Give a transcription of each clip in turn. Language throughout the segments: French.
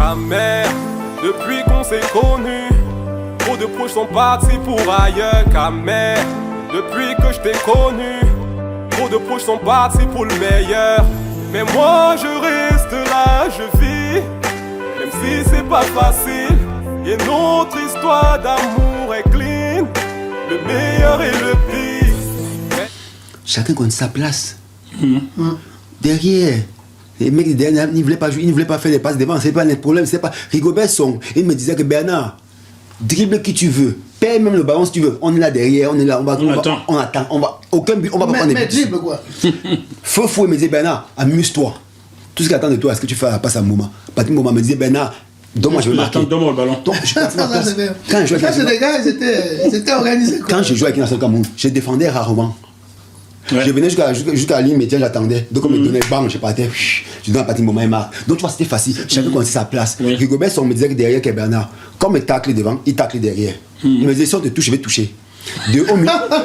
ta mère. Depuis qu'on s'est connus, trop de proches sont partis pour ailleurs qu'à mère. Depuis que je t'ai connu, trop de proches sont partis pour le meilleur. Mais moi je reste là, je vis, même si c'est pas facile. Et notre histoire d'amour est clean, le meilleur et le pire. Chacun connaît sa place. Derrière, les mecs derrière, ils ne voulaient pas jouer, ils ne voulaient pas faire des passes devant, c'est pas le problème, c'est pas. Rigobert Song, il me disait que Bernard, dribble qui tu veux, paye même le ballon si tu veux, on est là derrière, on est là, on attend, on va, aucun but, on va pas prendre des buts. Mais dribble quoi. Fou, il me disait Bernard, amuse-toi. Tout ce qu'il attend de toi, est-ce que tu fais la passe à un moment? Patrick Mboma me disait Bernard, donne-moi, je vais marquer. Donne-moi le ballon. Donc, je passe ma place. Quand je jouais les gars, ils étaient organisés. Quand je jouais avec National Cameroun, je défendais rarement. Ouais. Je venais jusqu'à la ligne médiane, j'attendais. Donc on me donnait, bam, je partais, je donnais un petit moment et marque. Donc tu vois, c'était facile. Chacun connaissait sa place. Rigobert, on me disait que derrière, que Bernard, comme il tacle devant, il tacle derrière. Il me disait, si on te touche, je vais toucher.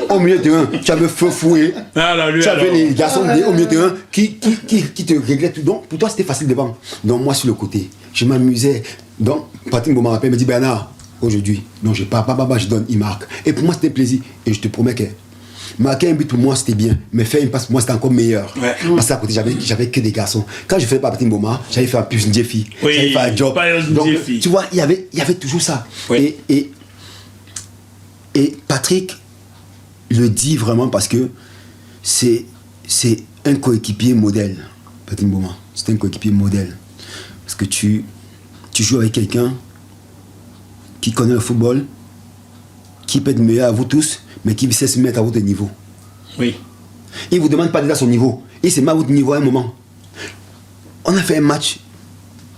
Au milieu de un, tu avais feu fouet. Tu avais les garçons au milieu de un qui te réglaient tout. Donc pour toi, c'était facile devant. Donc moi, sur le côté, je m'amusais. Donc Patrick Mboma m'appelle, me dit Bernard, aujourd'hui, non, je pars, je donne, il marque. Et pour moi, c'était plaisir. Et je te promets que marquer un but pour moi c'était bien, mais faire une passe pour moi c'était encore meilleur. Ouais. Parce qu'à côté j'avais que des garçons. Quand je faisais pas Patrick Mboma, j'allais faire un plus une fille, j'allais faire un job. Donc, tu vois, il y avait toujours ça. Oui. Et Patrick le dit vraiment parce que c'est un coéquipier modèle. Patrick Mboma, c'est un coéquipier modèle. Parce que tu joues avec quelqu'un qui connaît le football, qui peut être meilleur à vous tous, mais qui sait se mettre à votre niveau. Oui. Il ne vous demande pas d'être à son niveau. Il se met à votre niveau à un moment. On a fait un match,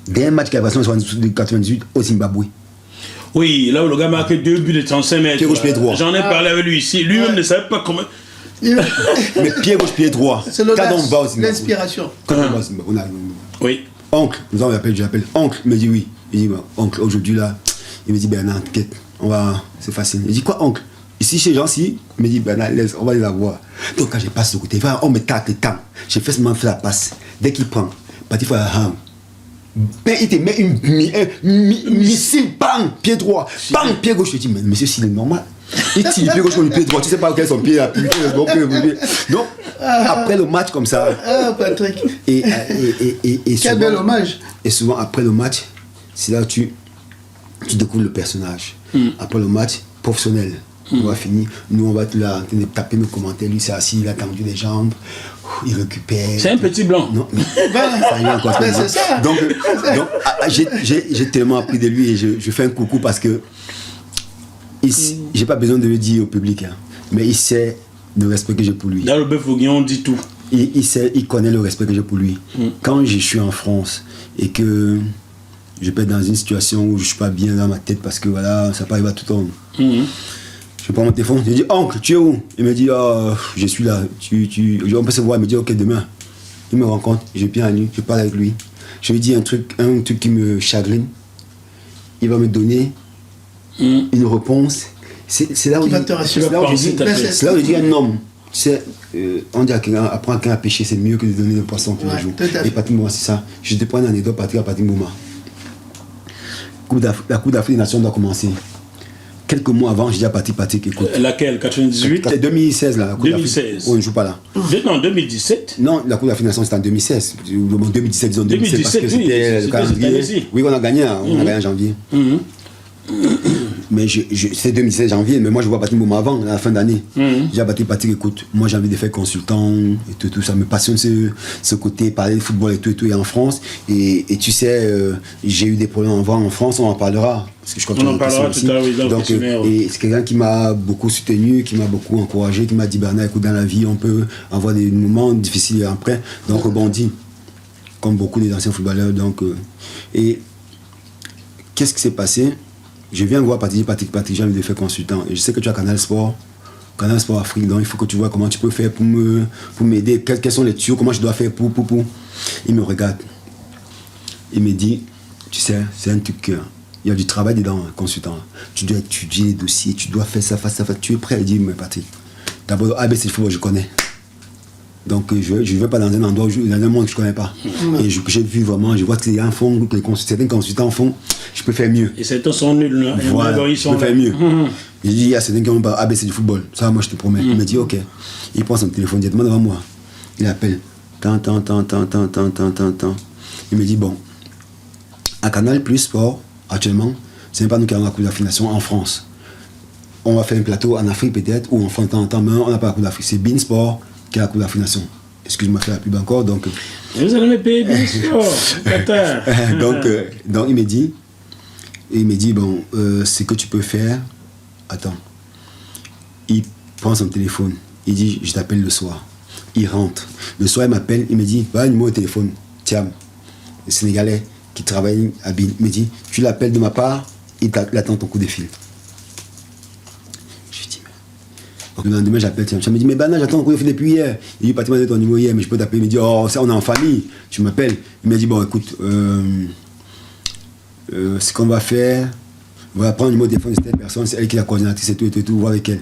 dernier match qui a passé en 98 au Zimbabwe. Oui, là où le gars a marqué 2 buts de 35 mètres. Pied gauche, pied droit. J'en ai parlé avec lui ici. Lui-même ne savait pas comment. Mais pied gauche, pied droit. C'est l'inspiration. Quand on va au Zimbabwe, oui. Oncle, j'appelle oncle, il me dit oui. Il dit, oncle, aujourd'hui là, il me dit Bernard, t'inquiète, c'est facile. Il dit quoi, oncle? Ici, chez les gens-ci, il me dit Bernard, laisse, on va les avoir. Donc quand je passe de côté, on me tacle le temps. J'ai fait seulement faire la passe. Dès qu'il prend, parti faire la ham. Ben, il te met un missile, bang, pied droit, bang, pied gauche. Je dis, mais monsieur, s'il est normal. Il tire le pied gauche contre le pied droit, tu sais pas quel est son pied là. Donc, après le match comme ça. Ah, Patrick. Et quel souvent, bel hommage. Et souvent, après le match, c'est là que tu découvres le personnage. Après le match, professionnel. On va finir, nous on va là taper nos commentaires, lui c'est assis, il a tendu les jambes, il récupère. C'est un petit blanc. Non, mais ça y est encore. C'est ça. Donc j'ai tellement appris de lui et je fais un coucou parce que j'ai pas besoin de le dire au public, hein, mais il sait le respect que j'ai pour lui. Dans le bœuf au guillon, on dit tout. Il connaît le respect que j'ai pour lui. Quand je suis en France et que je peux être dans une situation où je suis pas bien dans ma tête parce que voilà, ça peut arriver à tout le monde. Je prends mon téléphone, je dis oncle, tu es où? Il me dit je suis là, on peut se voir, il me dit ok demain. Il me rencontre, je viens à lui, je parle avec lui. Je lui dis un truc qui me chagrine. Il va me donner une réponse. C'est là où je dis un homme. On dit à quelqu'un, apprendre à quelqu'un à pêcher, c'est mieux que de donner le poisson tous les jours. Et Patrick Mboma, c'est ça. Je te prends une anecdote, Patrick Mboma. La Coupe d'Afrique des Nations doit commencer. Quelques mois avant, j'ai dit à Patrick, écoute. Laquelle? 98? C'est 2016 là. La Coupe 2016. On ne joue pas là. Non, 2017. Non, la Coupe d'Afrique des Nations c'était en 2016. 2017, disons 2017 parce que c'était le calendrier. Oui, on a gagné en janvier. Mais c'est 2016 janvier, mais moi je vois Patrick Mboma avant, à la fin d'année. J'ai dit à Patrick, écoute, moi j'ai envie de faire consultant et tout ça me passionne ce côté, parler de football et tout et en France. Et tu sais, j'ai eu des problèmes en France, on en parlera. Parce que je on en parlera tout à l'heure. Donc, et c'est quelqu'un qui m'a beaucoup soutenu, qui m'a beaucoup encouragé, qui m'a dit Bernard, écoute, dans la vie, on peut avoir des moments difficiles et après, donc rebondit, comme beaucoup des anciens footballeurs. Donc, et qu'est-ce qui s'est passé? Je viens voir Patrick, j'ai envie de faire consultant. Et je sais que tu as Canal Sport Afrique, donc il faut que tu vois comment tu peux faire pour m'aider, quels sont les tuyaux, comment je dois faire pour. Il me regarde. Il me dit, tu sais, c'est un truc, il y a du travail dedans, consultant. Tu dois étudier les dossiers, tu dois faire ça, tu es prêt? Il dit, mais Patrick, d'abord, ABC Football, je connais. Donc je ne vais pas dans un endroit, dans un monde que je ne connais pas. Et j'ai vu vraiment, je vois que les gens font, que certains consultants font, je peux faire mieux. Et certains sont nuls, là. Voilà, ils je sont peux faire mieux. Il dit, il y a certains qui ont pas ABC du football. Ça, moi, je te promets. Il me dit, ok. Il prend son téléphone directement devant moi. Il appelle. Tant. Il me dit, bon, à Canal Plus Sport, actuellement, ce n'est pas nous qui avons la Coupe d'Afrique Nation en France. On va faire un plateau en Afrique peut-être, ou en France de temps en temps, mais on n'a pas la Coupe d'Afrique. C'est Bein Sport qui a la Coupe d'Afrique Nation. Excuse-moi, je fais la pub encore. Donc, vous allez me payer Bein Sport, Qatar. donc il me dit, bon, ce que tu peux faire, attends. Il prend son téléphone. Il dit, je t'appelle le soir. Il rentre. Le soir, il m'appelle. Il me dit, va un numéro de téléphone. Tiens, le Sénégalais qui travaille à Bein. Il me dit, tu l'appelles de ma part, il attend ton coup de fil. Je lui dis, mais... Donc, le lendemain, j'appelle. Tiens, il me dit, mais Bana, j'attends ton coup de fil depuis hier. Il dit, pas donné ton numéro hier, mais je peux t'appeler. Il me dit, oh, ça, on est en famille. Tu m'appelles. Il m'a dit, bon, écoute, ce qu'on va faire, on va prendre le numéro de téléphone de cette personne, c'est elle qui est la coordinatrice et tout, voir avec elle.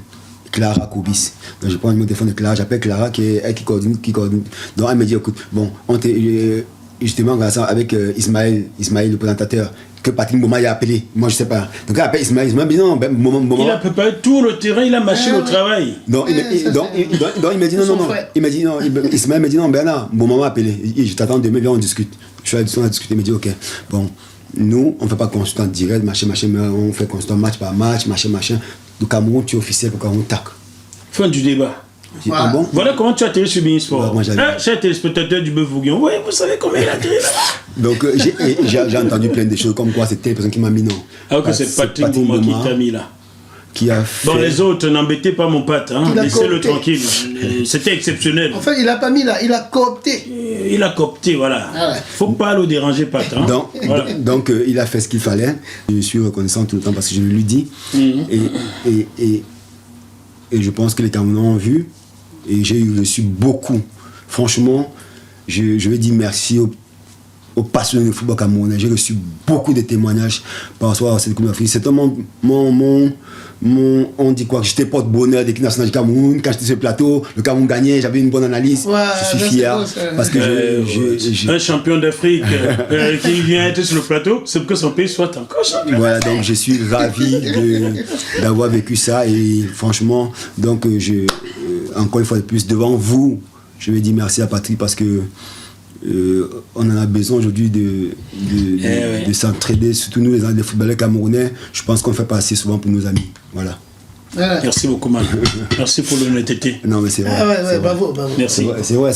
Clara Kobis. Donc je prends le numéro de téléphone de Clara, j'appelle Clara qui est elle qui coordonne. Donc elle me dit, écoute, bon, justement grâce à avec Ismaël, le présentateur, que Patrick Mboma a appelé. Moi je sais pas. Donc elle appelle Ismaël me dit non, il a préparé tout le terrain, il a marché au travail. Donc il me dit non. Il m'a dit non, Ismaël me dit non, Bernard, Mboma m'a appelé. Je t'attends demain, viens on discute. Je suis allé discuter, il me dit ok, bon. Nous, on ne fait pas consultant direct, machin, mais on fait consultant match par match, machin. Le Cameroun, tu es officiel pour Cameroun, tac. Fin du débat. Ah bon? Voilà comment tu as atterri sur Bein Sport. Cher téléspectateur du Bœuf Bourguignon, oui, vous savez comment il a atterri là. Donc j'ai entendu plein de choses, comme quoi c'était une personne qui m'a mis non. Alors que c'est Patrick Mboma qui t'a mis là. Qui a fait... Bon, les autres, n'embêtez pas mon pote, hein. Laissez-le tranquille. C'était exceptionnel. En fait, il n'a pas mis là, il a coopté. Il a coopté, voilà. Ah ouais. Faut pas le déranger, Pat. Hein. Donc il a fait ce qu'il fallait. Je suis reconnaissant tout le temps parce que je lui dis. Et je pense que les Camerounais ont vu. Et j'ai reçu beaucoup. Franchement, je vais dire merci aux passionnés de football camerounais. J'ai reçu beaucoup de témoignages par rapport à cette Coupe d'Afrique. C'est on dit quoi, que j'étais porte-bonheur d'équipe nationale du Cameroun. Quand j'étais sur le plateau, le Cameroun gagnait, j'avais une bonne analyse. Ouais, je suis fier. Parce que un champion d'Afrique qui vient être sur le plateau, c'est pour que son pays soit encore champion. Voilà, donc je suis ravi d'avoir vécu ça. Et franchement, donc encore une fois de plus, devant vous, je vais dire merci à Patrick parce que on en a besoin aujourd'hui de s'entraider, surtout nous les footballeurs camerounais. Je pense qu'on fait pas assez souvent pour nos amis. Voilà. Merci beaucoup, man. Merci pour l'honnêteté. Non, mais c'est vrai. Ouais, bravo. Merci. C'est vrai.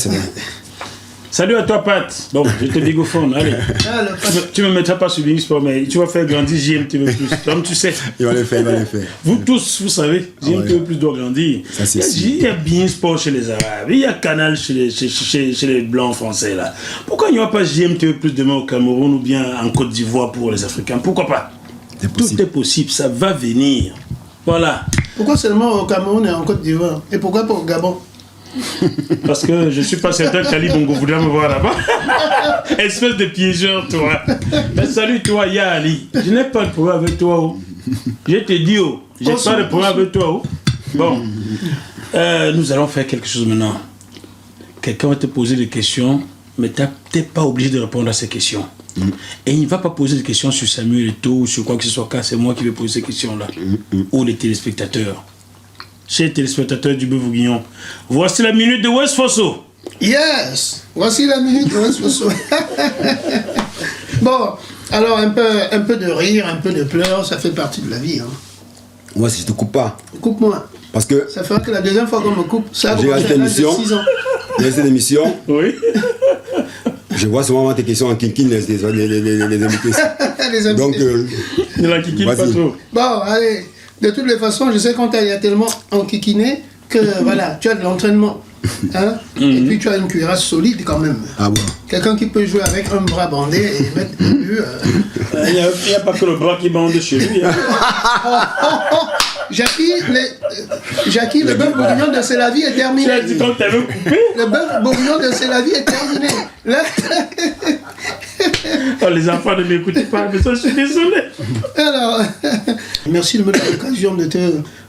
Salut à toi, Pat. Bon, je te bigophone. Allez. Tu me mettras pas sur Bein Sport, mais tu vas faire grandir JMTV+. Comme tu sais. Il va le faire. Vous tous, vous savez, JMTV+ doit grandir. Ça, c'est il y a Bein Sport chez les Arabes, il y a Canal chez les Blancs français, là. Pourquoi il n'y aura pas JMTV+ demain au Cameroun ou bien en Côte d'Ivoire pour les Africains? Pourquoi pas? Tout est possible, ça va venir. Voilà. Pourquoi seulement au Cameroun et en Côte d'Ivoire? Et pourquoi pas au Gabon? Parce que je suis pas certain que Kali Bongo voudrait me voir là-bas. Espèce de piégeur, toi. Mais salut, toi, Ya Ali. Je n'ai pas de problème avec toi. Oh. Je te dis, oh. J'ai pas de problème avec toi. Oh. Bon. Nous allons faire quelque chose maintenant. Quelqu'un va te poser des questions, mais tu n'es pas obligé de répondre à ces questions. Et il ne va pas poser des questions sur Samuel Eto'o ou sur quoi que ce soit, car c'est moi qui vais poser ces questions-là. Ou les téléspectateurs. Chers téléspectateurs du Bœuf Bourguignon, voici la minute de West Fosso. Yes, voici la minute de West Fosso. Bon, alors un peu de rire, un peu de pleurs, ça fait partie de la vie. Hein. Moi, si je te coupe pas. Coupe-moi. Parce que ça fera que la deuxième fois qu'on me coupe, ça j'ai resté l'émission. J'ai resté l'émission. Oui. Je vois souvent tes questions en kinkin, les invités. Les invités. Donc, ne la kinkin pas trop. Bon, allez. De toutes les façons, je sais qu'on t'a tellement enquiquiné que voilà, tu as de l'entraînement. Hein? Et puis tu as une cuirasse solide quand même. Ah bon? Quelqu'un qui peut jouer avec un bras bandé et mettre des buts. Il n'y a pas que le bras qui bande chez lui. Hein. Jackie, le bœuf bourguignon de C'est la vie est terminé. Tu as dit quand t'avais coupé? Le bœuf bourguignon de C'est la vie est terminé. Là... Oh, les enfants ne m'écoutez pas, mais ça, je suis désolé. Alors, merci de me donner l'occasion de te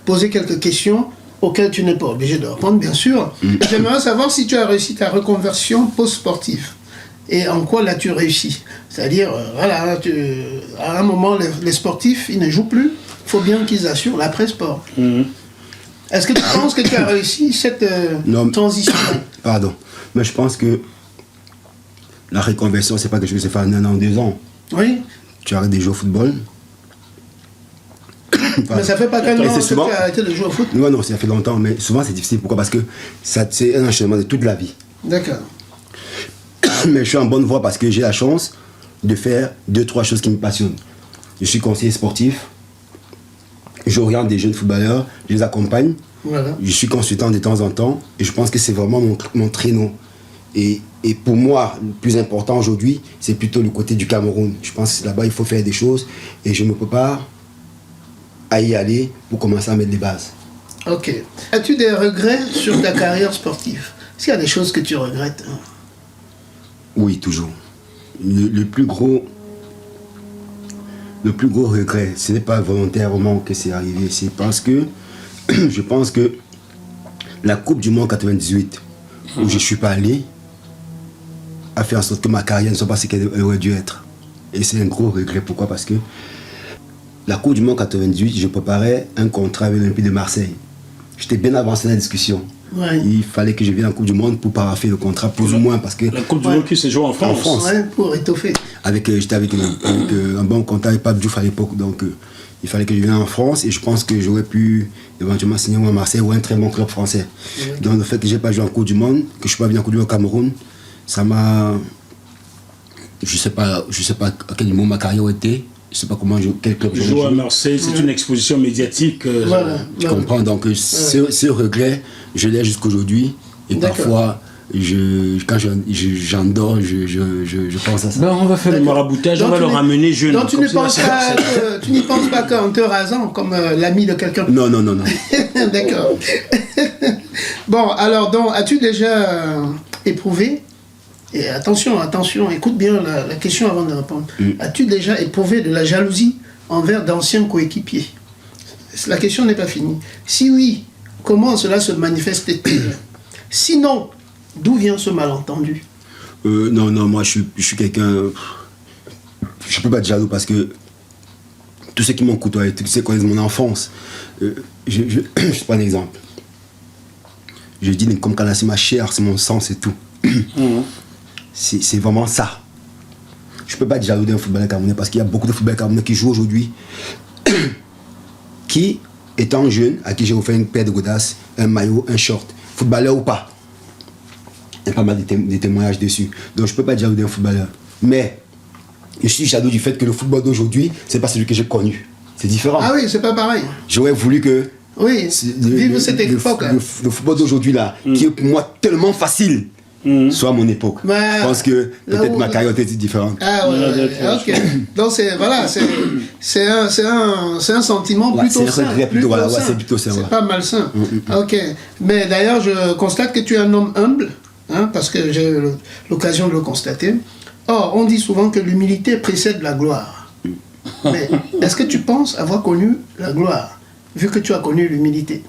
poser quelques questions auquel tu n'es pas obligé de répondre, bien sûr. J'aimerais savoir si tu as réussi ta reconversion post-sportive. Et en quoi l'as-tu réussi? C'est-à-dire, voilà, à un moment, les sportifs, ils ne jouent plus. Il faut bien qu'ils assurent l'après-sport. Est-ce que tu penses que tu as réussi cette transition? Pardon. Mais je pense que la reconversion, c'est pas quelque chose qui se fait en 1 an, 2 ans. Oui. Tu arrêtes de jouer au football. Mais ça fait pas qu'un an que souvent... tu as arrêté de jouer au foot? Non, ça fait longtemps, mais souvent c'est difficile. Pourquoi? Parce que c'est un enchaînement de toute la vie. D'accord. Mais je suis en bonne voie parce que j'ai la chance de faire 2-3 choses qui me passionnent. Je suis conseiller sportif, j'oriente des jeunes footballeurs, je les accompagne, Voilà. je suis consultant de temps en temps, et je pense que c'est vraiment mon créneau. Et pour moi, le plus important aujourd'hui, c'est plutôt le côté du Cameroun. Je pense que là-bas, il faut faire des choses, et je ne me prépare à y aller pour commencer à mettre les bases. Ok. As-tu des regrets sur ta carrière sportive? Est-ce qu'il y a des choses que tu regrettes? Oui, toujours. Le plus gros regret, ce n'est pas volontairement que c'est arrivé, c'est parce que je pense que la Coupe du Monde 98, où je ne suis pas allé, a fait en sorte que ma carrière ne soit pas ce qu'elle aurait dû être. Et c'est un gros regret. Pourquoi? Parce que la Coupe du Monde 98, je préparais un contrat avec l'Olympique de Marseille. J'étais bien avancé dans la discussion. Ouais. Il fallait que je vienne en Coupe du Monde pour paraffer le contrat, plus ou moins, parce que... La Coupe du Monde qui se joue en France. En France. Ouais, pour étoffer. J'étais avec un bon contact avec Pape Diouf à l'époque, donc il fallait que je vienne en France, et je pense que j'aurais pu éventuellement signer à Marseille ou un très bon club français. Donc le fait que je n'ai pas joué en Coupe du Monde, que je ne suis pas venu en Coupe du Monde au Cameroun, ça m'a... Je sais pas à quel moment ma carrière était, je ne sais pas quel club Je joue à Marseille, c'est une exposition médiatique. Voilà. Je comprends, donc ce regret, je l'ai jusqu'aujourd'hui, et parfois... quand j'endors, je pense à ça. Ben, on va faire le maraboutage, on va le ramener jeune. Donc tu n'y penses pas qu'en te rasant comme l'ami de quelqu'un? Non. D'accord. Bon, alors donc, as-tu déjà éprouvé, et attention, écoute bien la question avant de répondre. As-tu déjà éprouvé de la jalousie envers d'anciens coéquipiers? La question n'est pas finie. Si oui, comment cela se manifeste-t-il? Sinon, d'où vient ce malentendu? Non, moi je suis quelqu'un... Je peux pas être jaloux parce que tous ceux qui m'ont côtoyé, tous ceux qui connaissent mon enfance, je prends un exemple. Je dis comme quand c'est ma chair, c'est mon sang, c'est tout. C'est vraiment ça. Je peux pas être jaloux d'un footballeur camerounais parce qu'il y a beaucoup de footballeurs camerounais qui jouent aujourd'hui, qui, étant jeune, à qui j'ai offert une paire de godasses, un maillot, un short, footballeur ou pas. Il y a pas mal de témoignages dessus. Donc je ne peux pas être jaloux d'un footballeur. Mais je suis jaloux du fait que le football d'aujourd'hui, ce n'est pas celui que j'ai connu. C'est différent. Ah oui, c'est pas pareil. J'aurais voulu que... Oui, vivre cette époque. Le football d'aujourd'hui, là, qui est pour moi tellement facile, soit mon époque. Je pense que peut-être ma carrière était différente. Ah ouais, ok. Donc c'est un sentiment plutôt sain. C'est plutôt sain. C'est pas malsain. Ok. Mais d'ailleurs, je constate que tu es un homme humble, hein, parce que j'ai eu l'occasion de le constater. Or, on dit souvent que l'humilité précède la gloire. Mais est-ce que tu penses avoir connu la gloire, vu que tu as connu l'humilité?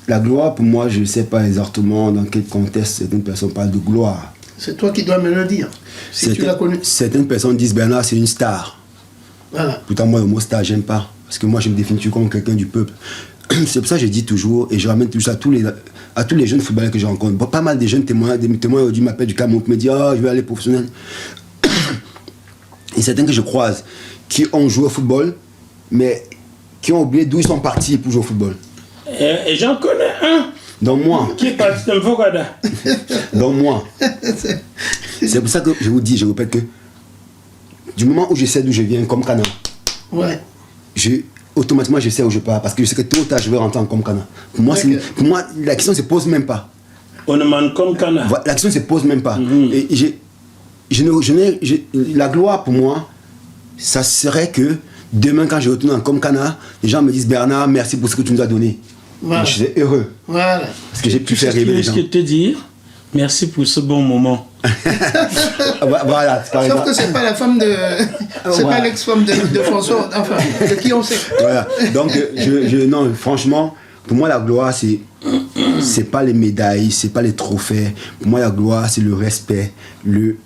La gloire, pour moi, je ne sais pas exactement dans quel contexte certaines personnes parlent de gloire. C'est toi qui dois me le dire, si tu l'as connu. Certaines personnes disent Bernard, c'est une star. Voilà. Pourtant, moi, le mot star, j'aime pas. Parce que moi, je me définis comme quelqu'un du peuple. C'est pour ça que je dis toujours, et je ramène tout ça à tous les jeunes footballeurs que je rencontre. Bon, pas mal de jeunes témoins aujourd'hui m'appellent du Cameroun, me disent je vais aller professionnel. Et certains que je croise qui ont joué au football, mais qui ont oublié d'où ils sont partis pour jouer au football. Et j'en connais un. Donc moi. Qui est parti dans le Fogada. Donc moi. C'est pour ça que je vous dis, je répète que du moment où je sais d'où je viens, comme Cana, ouais. Automatiquement je sais où je pars, parce que je sais que tôt ou tard je vais rentrer en comme Cana. Pour moi, la question ne se pose même pas. On demande comme Cana. La question ne se pose même pas. Et la gloire pour moi, ça serait que demain quand je retourne en Comcana, les gens me disent Bernard, merci pour ce que tu nous as donné. Voilà. Je suis heureux. Voilà. Parce que j'ai pu faire rêver les gens. Ce que te dire, merci pour ce bon moment. Voilà, par Sauf exemple. que c'est pas la femme de... C'est Voilà. pas l'ex-femme de François, enfin, de qui on sait. Voilà. Donc, non, franchement, pour moi, la gloire, c'est pas les médailles, c'est pas les trophées. Pour moi, la gloire, c'est le respect, le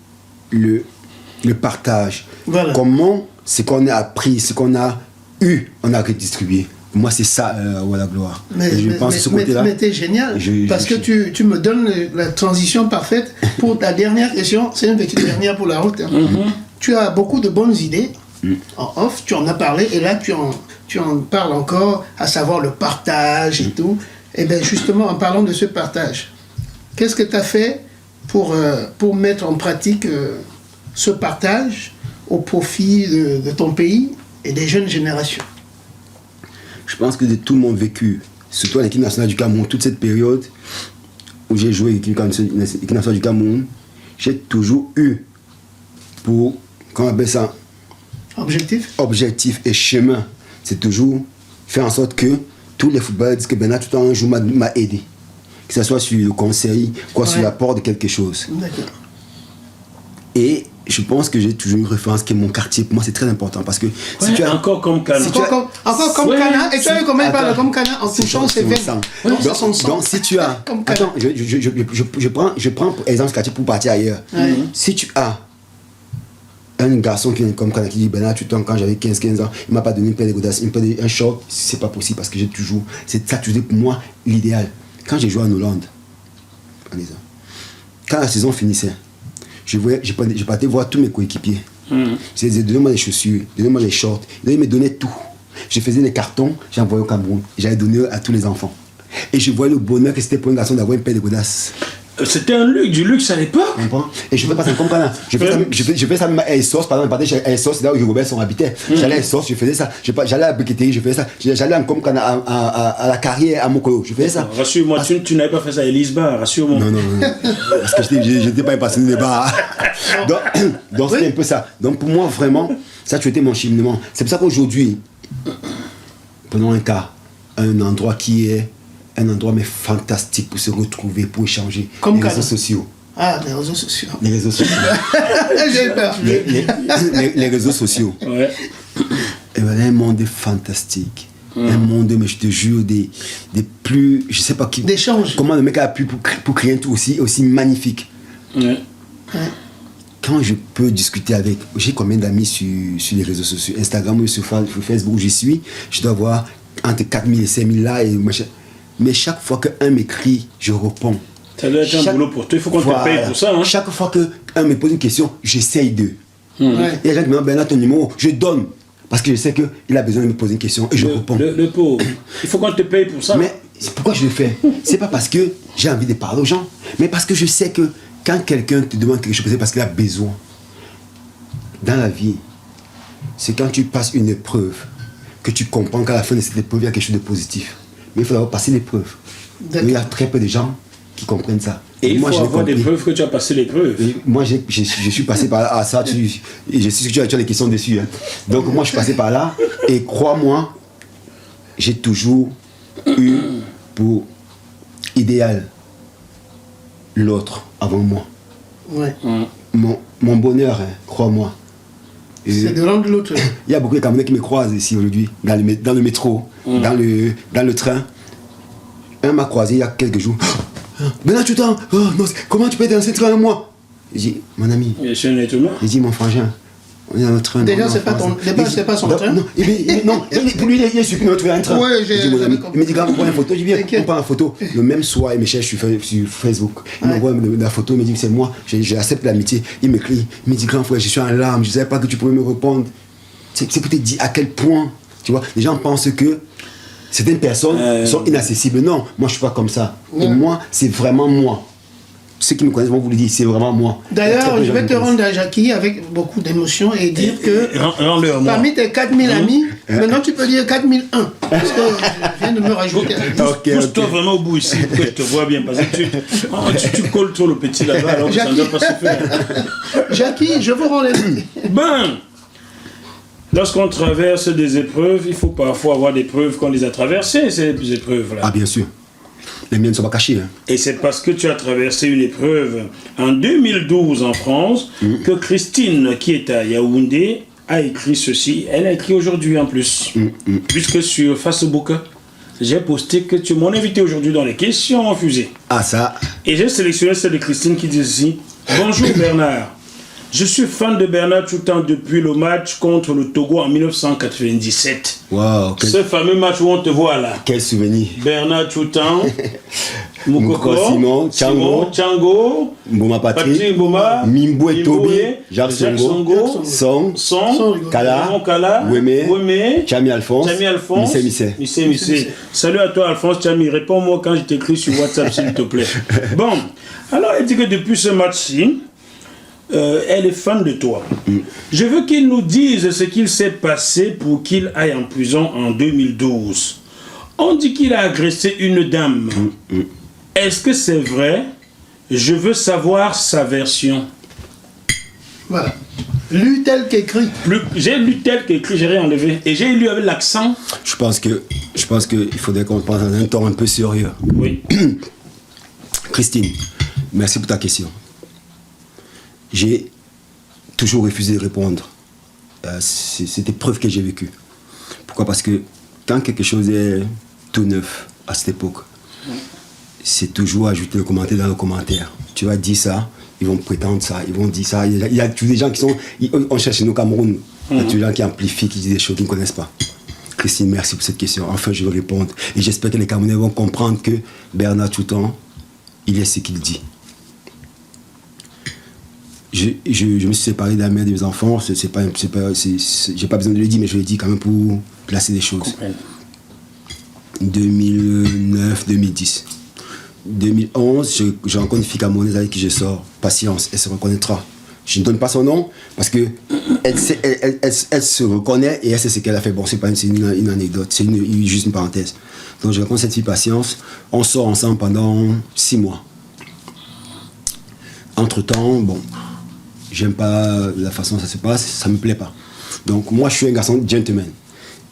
partage. Voilà. Comment ce qu'on a appris, ce qu'on a eu, on a redistribué. Pour moi, c'est ça, la gloire. Et je pense que ce côté-là. Mais t'es génial, parce que tu me donnes la transition parfaite pour ta dernière question. C'est une petite dernière pour la route. Hein. Tu as beaucoup de bonnes idées en off, tu en as parlé, et là tu en parles encore, à savoir le partage et tout. Et bien justement, en parlant de ce partage, qu'est-ce que tu as fait pour mettre en pratique ce partage au profit de ton pays et des jeunes générations? Je pense que de tout mon vécu, surtout à l'équipe nationale du Cameroun, toute cette période où j'ai joué avec l'équipe nationale du Cameroun, j'ai toujours eu pour, comment on appelle ça, objectif et chemin. C'est toujours faire en sorte que tous les footballeurs disent que Bernard tout un jour m'a aidé. Que ce soit sur le conseil, sur l'apport de quelque chose. D'accord. Et je pense que j'ai toujours une référence qui est mon quartier. Pour moi, c'est très important parce que si tu as encore comme Cana. Encore comme Cana. Et tu as vu comment il parle comme Cana en touchant ses veines. Donc, si tu as. Attends, je prends pour exemple ce quartier pour partir ailleurs. Si tu as un garçon qui est comme Cana qui dit Bernard, quand j'avais 15 ans, il ne m'a pas donné une paire de godasses, il m'a donné un short, c'est pas possible parce que j'ai toujours. C'est ça toujours pour moi l'idéal. Quand j'ai joué en Hollande, quand la saison finissait, je partais voir tous mes coéquipiers. Je disais, donnez-moi les chaussures, donnez-moi les shorts. Ils me donnaient tout. Je faisais les cartons, j'envoyais au Cameroun. J'allais donner à tous les enfants. Et je voyais le bonheur que c'était pour un garçon d'avoir une paire de godasses. C'était du luxe à l'époque. Et je fais pas ça comme Cana. Je fais ça à Essos, par exemple, chez Essos, c'est là où Rigobert habitait. J'allais à Essos, je faisais ça. J'allais à Briqueterie, je faisais ça. J'allais comme Cana à la carrière à Mokolo, je faisais ça. Rassure-moi, tu n'avais pas fait ça à Elisba, rassure-moi. Non. Parce que je n'étais pas un passionné de bar. Donc c'était un peu ça. Donc pour moi, vraiment, ça tu étais mon cheminement. C'est pour ça qu'aujourd'hui, prenons un cas, un endroit qui est un endroit mais fantastique pour se retrouver, pour échanger. Comme les réseaux sociaux. Ah, les réseaux sociaux. Les réseaux sociaux. J'ai peur. Les réseaux sociaux. Ouais. Et ben, un monde fantastique. Un monde, mais je te jure, des plus. Je sais pas qui. D'échanges. Comment le mec a pu pour créer un truc aussi magnifique. Ouais. Quand je peux discuter avec. J'ai combien d'amis sur les réseaux sociaux, Instagram ou sur Facebook où j'y suis, je dois avoir entre 4000 et 5000 là et machin. Mais chaque fois qu'un m'écrit, je réponds. Ça doit être un boulot pour toi, il faut qu'on te paye pour ça. Hein. Chaque fois qu'un me pose une question, j'essaye d'eux. Il y a des gens qui me disent Bernard, ton numéro, je donne. Parce que je sais qu'il a besoin de me poser une question et je réponds. Le pauvre. Il faut qu'on te paye pour ça. Mais pourquoi je le fais? C'est pas parce que j'ai envie de parler aux gens, mais parce que je sais que quand quelqu'un te demande quelque chose, c'est parce qu'il a besoin. Dans la vie, c'est quand tu passes une épreuve que tu comprends qu'à la fin de cette épreuve, il y a quelque chose de positif. Mais il faut d'abord passer l'épreuve. Il y a très peu de gens qui comprennent ça. Et moi, il faut avoir des preuves que tu as passé l'épreuve. Moi, je suis passé par là. Ah, ça, et je sais que tu as les questions dessus. Hein. Donc, moi, je suis passé par là. Et crois-moi, j'ai toujours eu pour idéal l'autre avant moi. Ouais. Mon bonheur, hein, crois-moi. C'est de rendre l'autre. Il y a beaucoup de Camerounais qui me croisent ici aujourd'hui, dans le métro, dans le train. Un m'a croisé il y a quelques jours. Bernard, tu t'en. Oh, non, comment tu peux être dans ce train avec moi? J'ai dit, mon ami. J'ai dit, mon frangin, on est dans le train. Déjà, c'est pas son train. Non, pour lui, il est sur notre train. Ouais, il me dit, on prend une photo. Je dis, viens, on prend une photo. Le même soir, il me cherche sur Facebook. Il m'envoie la photo, il me dit, c'est moi, j'accepte l'amitié. Il m'écrit, il me dit, grand frère, je suis en larmes, je ne savais pas que tu pouvais me répondre. C'est pour te dire à quel point, tu vois, les gens pensent que certaines personnes sont inaccessibles. Non, moi, je ne suis pas comme ça. Et moi, c'est vraiment moi. Ceux qui me connaissent vont vous le dire, c'est vraiment moi. D'ailleurs, je vais te rendre à Jackie avec beaucoup d'émotion et dire que parmi tes 4000 amis, maintenant tu peux dire 4001. Parce que je viens de me rajouter. Pousse-toi vraiment au bout ici, pour que je te vois bien. Parce que tu colles trop le petit là-bas, alors que ça ne doit pas se faire. Jackie, je vous rends les... Ben, lorsqu'on traverse des épreuves, il faut parfois avoir des preuves qu'on les a traversées, ces épreuves-là. Ah, bien sûr. Les miens ne sont pas cachés. Hein. Et c'est parce que tu as traversé une épreuve en 2012 en France que Christine, qui est à Yaoundé, a écrit ceci. Elle a écrit aujourd'hui en plus. Puisque sur Facebook, j'ai posté que tu es mon invité aujourd'hui dans les questions en fusée. Ah, ça. Et j'ai sélectionné celle de Christine qui dit ceci. Bonjour Bernard. Je suis fan de Bernard tout le temps depuis le match contre le Togo en 1997. Waouh. Ce fameux match où on te voit là. Quel souvenir. Bernard Toutan, Moukoko, Simon, Tchango, Mboma Patrick, Mboma, Mimbo et Toby, Jacques Songo, Song, Kala, Weme, Chami Alphonse, Missé. Salut à toi Alphonse Chami, réponds-moi quand je t'écris sur WhatsApp s'il te plaît. Bon, alors elle dit que depuis ce match-ci, elle est fan de toi. Je veux qu'il nous dise ce qu'il s'est passé pour qu'il aille en prison en 2012. On dit qu'il a agressé une dame. Est-ce que c'est vrai? Je veux savoir sa version. Voilà. Lu tel qu'écrit. J'ai lu tel qu'écrit, j'ai rien enlevé. Et j'ai lu avec l'accent. Je pense qu'il faudrait qu'on pense dans un ton un peu sérieux. Oui. Christine, merci pour ta question. J'ai toujours refusé de répondre à cette épreuve que j'ai vécue. Pourquoi? Parce que quand quelque chose est tout neuf à cette époque, c'est toujours ajouter le commentaire dans le commentaire. Tu vas dire ça, ils vont prétendre ça, ils vont dire ça. Il y a tous des gens qui sont... On cherche chez nous au Cameroun. Il y a tous des gens qui amplifient, qui disent des choses qu'ils ne connaissent pas. Christine, merci pour cette question. Enfin, je vais répondre. Et j'espère que les Camerounais vont comprendre que Bernard Toutan, il est ce qu'il dit. Je me suis séparé de la mère de mes enfants, j'ai pas besoin de le dire, mais je le dis quand même pour placer des choses. 2009, 2010. 2011, je rencontre une fille camerounaise avec qui je sors. Patience, elle se reconnaîtra. Je ne donne pas son nom parce que elle se reconnaît et elle sait ce qu'elle a fait. Bon, c'est une anecdote, c'est juste une parenthèse. Donc je rencontre cette fille Patience, on sort ensemble pendant 6 mois. Entre-temps, bon, j'aime pas la façon dont ça se passe, ça me plaît pas. Donc moi je suis un garçon gentleman.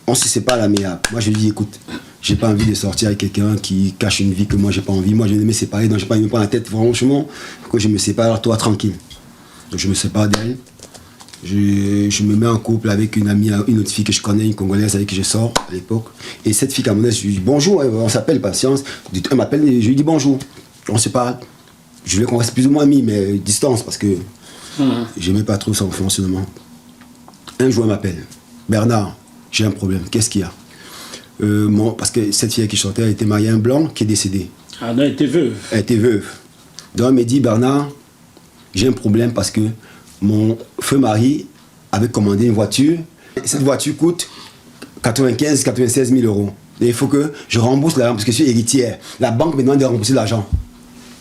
On se sépare à l'amiable. Moi je lui dis écoute, j'ai pas envie de sortir avec quelqu'un qui cache une vie que moi j'ai pas envie. Moi je vais me séparer, donc j'ai pas envie de me prendre la tête franchement que je me sépare, toi tranquille. Donc je me sépare d'elle. Je me mets en couple avec une amie, une autre fille que je connais, une Congolaise avec qui je sors à l'époque. Et cette fille camerounaise, je lui dis bonjour, on s'appelle Patience. Elle m'appelle, je lui dis bonjour. On se parle. Je voulais qu'on reste plus ou moins amis, mais distance parce que j'aimais pas trop son fonctionnement. Un jour elle m'appelle. Bernard, j'ai un problème. Qu'est-ce qu'il y a? Parce que cette fille avec qui je sortais, elle était mariée à un blanc qui est décédé. Ah non, elle était veuve. Elle était veuve. Donc elle me dit, Bernard, j'ai un problème parce que mon feu mari avait commandé une voiture. Cette voiture coûte 96 000 euros. Et il faut que je rembourse l'argent parce que je suis héritière. La banque me demande de rembourser l'argent.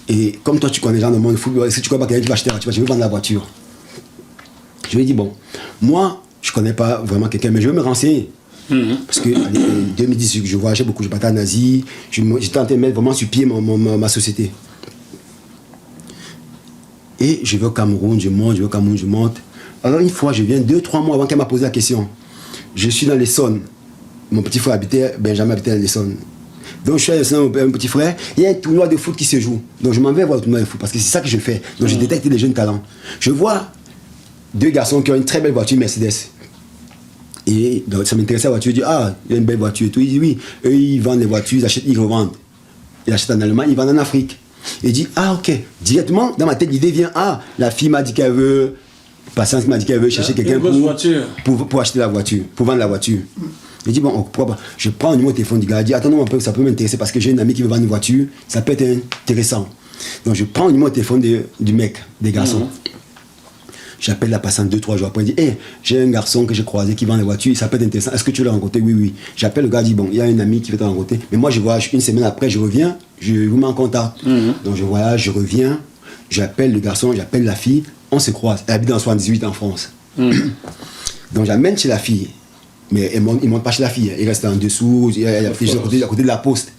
Et comme toi tu connais les gens dans le monde football, est-ce que tu connais pas quelqu'un qui va acheter la voiture? Je veux vendre la voiture. Je lui ai dit, bon, moi, je connais pas vraiment quelqu'un, mais je veux me renseigner. Parce que en 2010, je voyageais beaucoup, je partais en Asie, j'ai tenté de mettre vraiment sur pied ma société. Et je vais au Cameroun, je monte. Alors une fois, je viens 2-3 mois avant qu'elle m'a posé la question. Je suis dans l'Essonne. Mon petit frère Benjamin habitait dans l'Essonne. Donc je suis allé avec mon petit frère, il y a un tournoi de foot qui se joue. Donc je m'en vais voir le tournoi de foot parce que c'est ça que je fais. Donc je détecte les jeunes talents. Je vois 2 garçons qui ont une très belle voiture Mercedes. Et donc ça m'intéressait la voiture, je dis ah, il y a une belle voiture et tout. Il dit oui, eux ils vendent les voitures, ils achètent, ils revendent. Ils achètent en Allemagne, ils vendent en Afrique. Il dit ah ok, directement dans ma tête l'idée vient, ah la fille m'a dit qu'elle veut, Patience m'a dit qu'elle veut chercher quelqu'un pour acheter la voiture, pour vendre la voiture. Il dit bon, pourquoi pas? Je prends le numéro de téléphone du gars, il dit attends un peu, ça peut m'intéresser parce que j'ai une amie qui veut vendre une voiture, ça peut être intéressant. Donc je prends le numéro de téléphone du mec, des garçons. J'appelle la patiente 2-3 jours après, il dit hey, j'ai un garçon que j'ai croisé qui vend des voitures, ça peut être intéressant, est-ce que tu veux le rencontrer? Oui. J'appelle le gars, il dit bon, il y a une amie qui veut te rencontrer, mais moi je voyage, une semaine après, je reviens, je vous mets en contact. Donc je voyage, je reviens, j'appelle le garçon, j'appelle la fille, on se croise, elle habite dans 78 en France. Donc j'amène chez la fille. Mais il ne monte pas chez la fille, il reste en dessous, il à côté de la poste.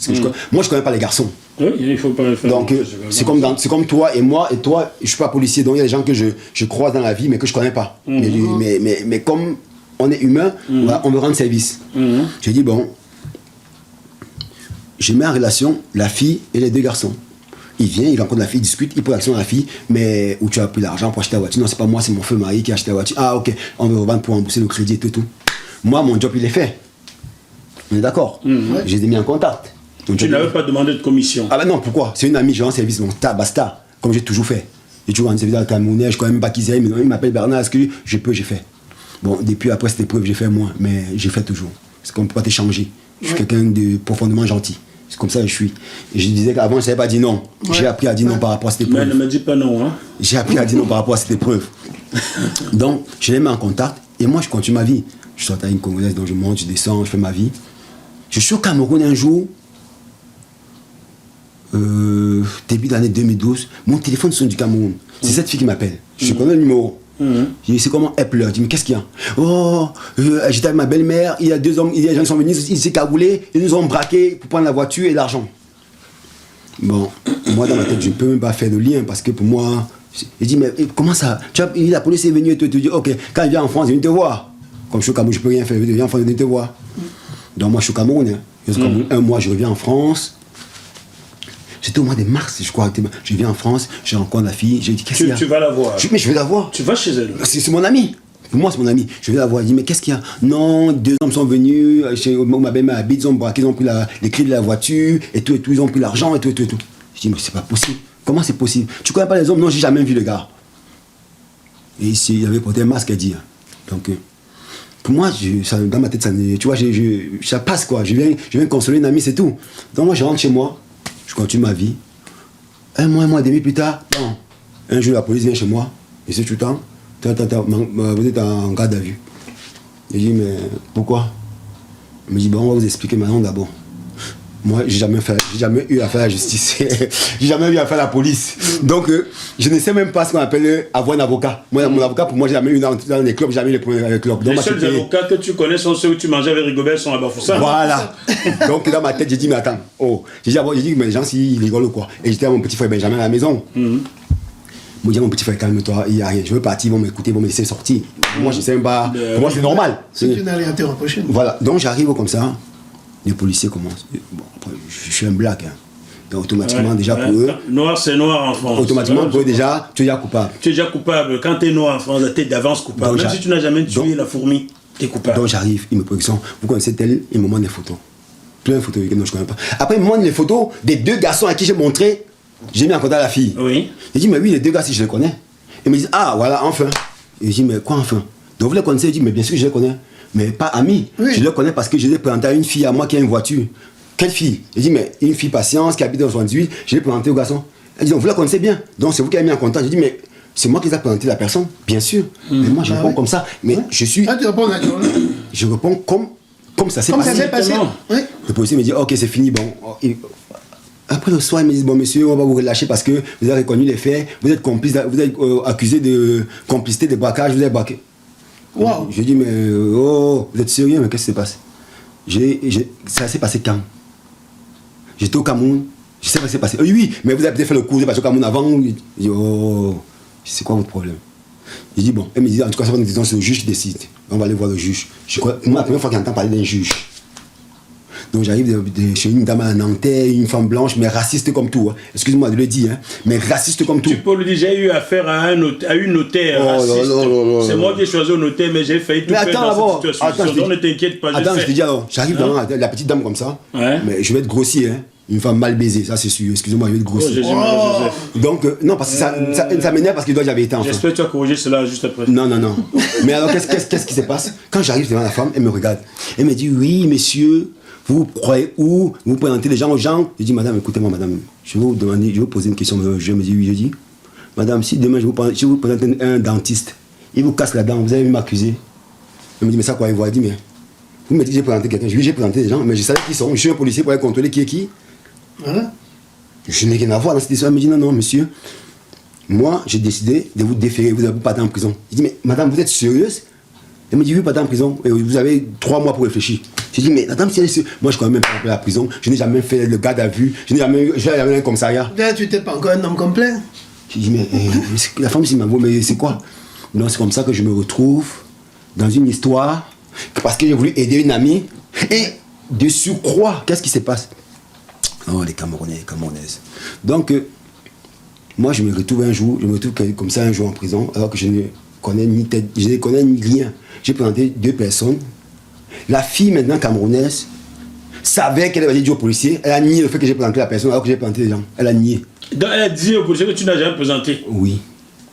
Moi, je ne connais pas les garçons. Oui, il ne faut pas le faire. Donc, c'est comme toi et moi, et toi, je ne suis pas policier, donc il y a des gens que je croise dans la vie, mais que je ne connais pas. Mais comme on est humain, on me rend service. Je dis, bon, je mets en relation la fille et les deux garçons. Il vient, il rencontre la fille, il discute, il pose l'action à la fille, mais où tu as pris l'argent pour acheter la voiture? Non, c'est pas moi, c'est mon feu mari qui a acheté la voiture. Ah, ok, on veut revendre pour rembourser le crédit et tout. Moi, mon job, il est fait. On est d'accord? Je les ai mis en contact. Tu n'avais pas demandé de commission? Ah, ben non, pourquoi? C'est une amie, je rends service, bon, basta, comme j'ai toujours fait. J'ai toujours rendu service dans le Camerounais, je connais même pas qui c'est, mais il m'appelle Bernard, est-ce que je peux, j'ai fait. Bon, depuis après cette épreuve, j'ai fait moins, mais j'ai fait toujours. C'est qu'on ne peut pas t'échanger. Je suis quelqu'un de profondément gentil. C'est comme ça que je suis. Et je disais qu'avant, je ne savais pas dire non. J'ai appris à dire non par rapport à cette épreuve. Mais ne me dis pas non, hein. J'ai appris à dire non par rapport à cette épreuve. Donc, je les mets en contact et moi, je continue ma vie. Je sors à une Congolaise, donc je monte, je descends, je fais ma vie. Je suis au Cameroun un jour, début de l'année 2012, mon téléphone sonne du Cameroun. C'est cette fille qui m'appelle. Je connais le numéro. Je dis, c'est comment? Elle pleure. Je dis, mais qu'est-ce qu'il y a? Oh, j'étais avec ma belle-mère, il y a des gens qui sont venus, ils s'est cagoulés, ils nous ont braqués pour prendre la voiture et l'argent. Bon, moi dans ma tête, je ne peux même pas faire de lien parce que pour moi, je dis, mais comment ça? La police est venue et te dit, ok, quand il vient en France, il vient te voir. Comme je suis au Cameroun, je ne peux rien faire, il vient en France, il vient te voir. Donc moi, je suis au Cameroun. Un mois, je reviens en France. C'était au mois de mars, je crois. Je viens en France, je rencontre la fille, je dis qu'est-ce qu'il y a? Tu vas la voir. Mais je vais la voir. Tu vas chez elle. C'est mon ami. Pour moi, c'est mon ami. Je vais la voir. Je dis mais qu'est-ce qu'il y a? Non, 2 hommes sont venus, chez ma belle-mère habite, ils ont braqué, ils ont pris les clés de la voiture, et tout, ils ont pris l'argent, et tout. Je dis mais c'est pas possible. Comment c'est possible? Tu connais pas les hommes? Non, j'ai jamais vu le gars. Et ici, il avait porté un masque à dire. Donc, pour moi, dans ma tête, tu vois, ça passe quoi. Je viens consoler une amie, c'est tout. Donc moi, je rentre chez moi. Je continue ma vie. Un mois et demi plus tard, bon, un jour la police vient chez moi, et c'est tout le temps, vous êtes en garde à vue. Je dis, mais pourquoi? Il me dit, bon, on va vous expliquer maintenant d'abord. Moi, j'ai jamais eu affaire à la justice, j'ai jamais eu affaire à la police. Donc, je ne sais même pas ce qu'on appelle avoir un avocat. Moi, mon avocat, pour moi, j'ai jamais eu dans les clubs, j'ai jamais eu les premiers clubs. Les seuls avocats que tu connais sont ceux où tu mangeais avec Rigobert, sont à Bafoussam. Voilà. Donc, dans ma tête, j'ai dit, mais attends, j'ai dit, mais les gens, s'ils rigolent ou quoi. Et j'étais à mon petit frère Benjamin à la maison. Moi, j'ai mon petit frère, calme-toi, il n'y a rien. Je veux partir, ils vont m'écouter, ils vont me laisser sortir. Moi, je ne sais même pas. Pour moi, c'est normal. Si tu n'as rien te reprocher. Voilà. Donc, j'arrive comme ça. Les policiers commencent. Bon, après, je suis un black. Hein. Donc, automatiquement, déjà pour eux. Noir, c'est noir en France. Automatiquement, pour eux, déjà, tu es déjà coupable. Tu es déjà coupable. Quand tu es noir en France, tu es d'avance coupable. Donc, même si tu n'as jamais tué la fourmi, tu es coupable. Donc, j'arrive, ils me posent. Vous connaissez tel, ils me montrent des photos. Plein de photos, non, je ne connais pas. Après, ils me montrent les photos des 2 garçons à qui j'ai montré. J'ai mis en contact la fille. Oui. J'ai dit, mais oui, les 2 gars, si je les connais. Ils me disent, ah, voilà, enfin. Et je dis, mais quoi, enfin? Donc, vous les connaissez? Je dis, mais bien sûr que je les connais. Mais pas amis. Oui. Je les connais parce que je les ai présenté à une fille à moi qui a une voiture. Quelle fille? Je dis, mais une fille patience qui habite dans 78, je l'ai présentée au garçon. Elle dit, donc vous la connaissez bien. Donc c'est vous qui avez mis en contact. Je dis, mais c'est moi qui les ai présenté la personne, bien sûr. Mais moi je réponds comme ça. Mais je suis. Ah, tu réponds naturellement. Je réponds comme ça s'est passé. Comme ça s'est passé. Oui. Le policier me dit, ok, c'est fini. Bon. Après le soir, ils me disent, bon monsieur, on va vous relâcher parce que vous avez reconnu les faits, vous êtes complice, vous êtes accusé de complicité de braquage, vous êtes braqué. Wow. Je dis, mais vous êtes sérieux, mais qu'est-ce qui se passe? Ça s'est passé quand? J'étais au Cameroun, je sais pas ce qui s'est passé. Oui, mais vous avez peut-être fait le cours, vous êtes passé au Cameroun avant. Je dis, c'est quoi votre problème? Je dis, bon, elle me dit, en tout cas, ça va nous dire, c'est le juge qui décide. On va aller voir le juge. Moi, la première fois que j'entends parler d'un juge. Donc j'arrive chez une dame à Nantais, une femme blanche, mais raciste comme tout. Hein. Excuse-moi de le dire, hein, mais raciste comme tout. Tu peux le dire, j'ai eu affaire à une notaire raciste. C'est moi qui ai choisi un notaire, mais j'ai failli tout faire dans cette situation. Donc ne t'inquiète pas. Attends, je te dis alors, j'arrive devant la petite dame comme ça, mais je vais être grossier. Hein. Une femme mal baisée, ça c'est sûr. Excusez-moi, je vais être grossier. Donc, non, parce que ça m'énerve parce qu'il doit j'avais été enfant. J'espère que tu as corrigé cela juste après. Non. Mais alors, qu'est-ce qui se passe? Quand j'arrive devant la femme, elle me regarde. Elle me dit, oui, monsieur. Vous croyez où? Vous présentez les gens aux gens? Je dis, madame, écoutez-moi, madame, je vais vous poser une question. Je me dis, oui, je dis, madame, si demain je vous présente un dentiste, il vous casse la dent, vous allez m'accuser. Elle me dit, mais ça quoi? Il dit, mais vous me dites que j'ai présenté quelqu'un. Je lui ai présenté des gens, mais je savais qui sont. Je suis un policier pour aller contrôler qui est qui. Voilà. Je n'ai rien à voir dans cette histoire. Elle me dit, non, monsieur, moi, j'ai décidé de vous déférer, vous n'allez pas en prison. Je dis, mais madame, vous êtes sérieuse? Elle me dit, oui, pas en prison, et vous avez 3 mois pour réfléchir. Je dis, mais madame, si elle est... Moi, je ne connais même pas la prison, je n'ai jamais fait le garde à vue, je n'ai jamais un commissariat. Là, tu n'étais pas encore un homme complet. Je dis, mais la femme s'il m'a dit, mais c'est quoi? Non, c'est comme ça que je me retrouve dans une histoire, parce que j'ai voulu aider une amie, et de surcroît, qu'est-ce qui se passe? Oh, les Camerounais, les Camerounaises. Donc, moi, je me retrouve comme ça un jour en prison, alors que je ne connais ni tête, je ne connais ni rien. J'ai présenté 2 personnes. La fille, maintenant camerounaise, savait qu'elle avait dit au policier, elle a nié le fait que j'ai présenté la personne, alors que j'ai présenté les gens. Elle a nié. Donc, elle a dit au policier que tu n'as jamais présenté. Oui.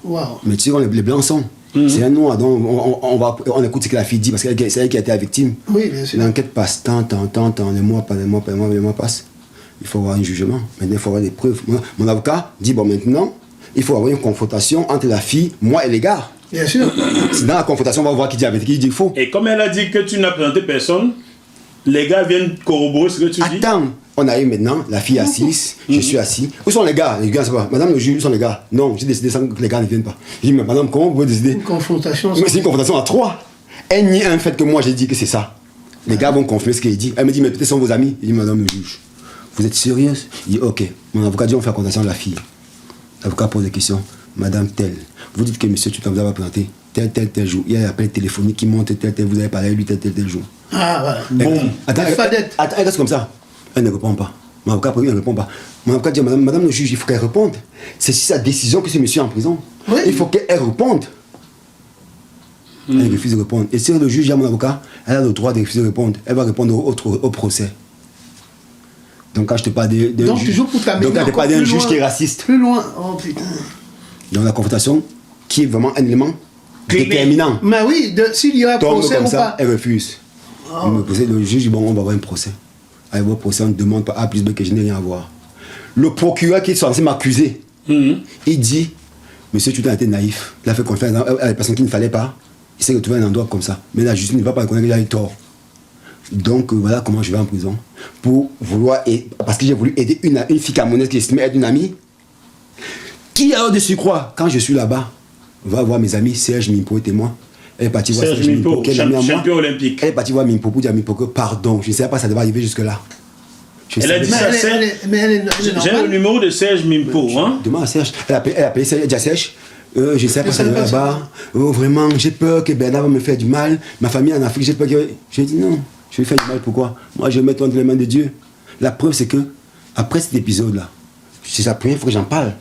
Waouh. Mais tu sais, les blancs sont. C'est un noir, donc on écoute ce que la fille dit, parce que c'est elle qui a été la victime. Oui, bien sûr. L'enquête passe, les mois passent. Il faut avoir un jugement. Maintenant, il faut avoir des preuves. Mon avocat dit, bon, maintenant, il faut avoir une confrontation entre la fille, moi et les gars. Bien sûr. Dans la confrontation, on va voir qui dit la vérité, qui dit faux. Et comme elle a dit que tu n'as présenté personne, les gars viennent corroborer ce que tu dis. Attends, on arrive maintenant, la fille est assise, je suis assis. Où sont les gars? Les gars, c'est pas. Madame le juge, où sont les gars? Non, j'ai décidé sans que les gars ne viennent pas. Je dis, mais madame, comment vous pouvez décider? Une confrontation. Mais c'est une confrontation à 3. Elle nie un fait que moi j'ai dit que c'est ça. Les gars vont confirmer ce qu'il dit. Elle me dit, mais peut-être sont vos amis. Il dit, madame le juge, vous êtes sérieuse? Il dit, ok. Mon avocat dit, on fait la confrontation de la fille. L'avocat pose des questions. Madame telle, vous dites que monsieur Tutam vous a présenté tel jour. Il y a un appel téléphonique qui monte tel, vous avez parlé à lui tel jour. Ah, voilà. Bon. Attends, elle reste comme ça. Elle ne répond pas. Mon avocat, il ne répond pas. Mon avocat dit, madame le juge, il faut qu'elle réponde. C'est sa décision que ce monsieur est en prison. Oui. Il faut qu'elle réponde. Elle refuse de répondre. Et si le juge dit à mon avocat, elle a le droit de refuser de répondre. Elle va répondre au procès. Donc quand je te parle d'un juge, toujours pour t'amener donc quand je te parle d'un juge qui est raciste. Plus loin. Oh putain. Donc la confrontation, qui est vraiment un élément déterminant. Mais oui, s'il y a un Tombe procès comme ou ça, pas. elle refuse. Le juge dit, bon, on va avoir un procès. Avec votre procès, on ne demande pas A plus B que je n'ai rien à voir. Le procureur qui est censé m'accuser, il dit, monsieur, tu as été naïf. Il a fait confiance à la personne qu'il ne fallait pas. Il s'est retrouvé à un endroit comme ça. Mais la justice ne va pas reconnaître qu'il a eu tort. Donc voilà comment je vais en prison. Parce que j'ai voulu aider une fille camerounaise qui estimait être une amie. Qui alors de surcroît, quand je suis là-bas, va voir mes amis, Serge Mimpo est témoin. Elle est partie voir Serge Mimpo, champion olympique. Elle est partie voir Mimpo pour dire à Mimpo que pardon, je ne savais pas ça devait arriver jusque-là. Elle a dit ça, j'ai le numéro de Serge Mimpo. Demande à Serge. Elle a appelé Serge, elle dit à Serge, je ne sais pas ça devait là-bas. Oh, vraiment, j'ai peur que Bernard va me faire du mal. Ma famille en Afrique, j'ai peur que. Je lui ai dit non, je vais faire du mal, pourquoi? Moi, je vais mettre entre les mains de Dieu. La preuve, c'est que, après cet épisode-là, c'est la première fois que j'en parle.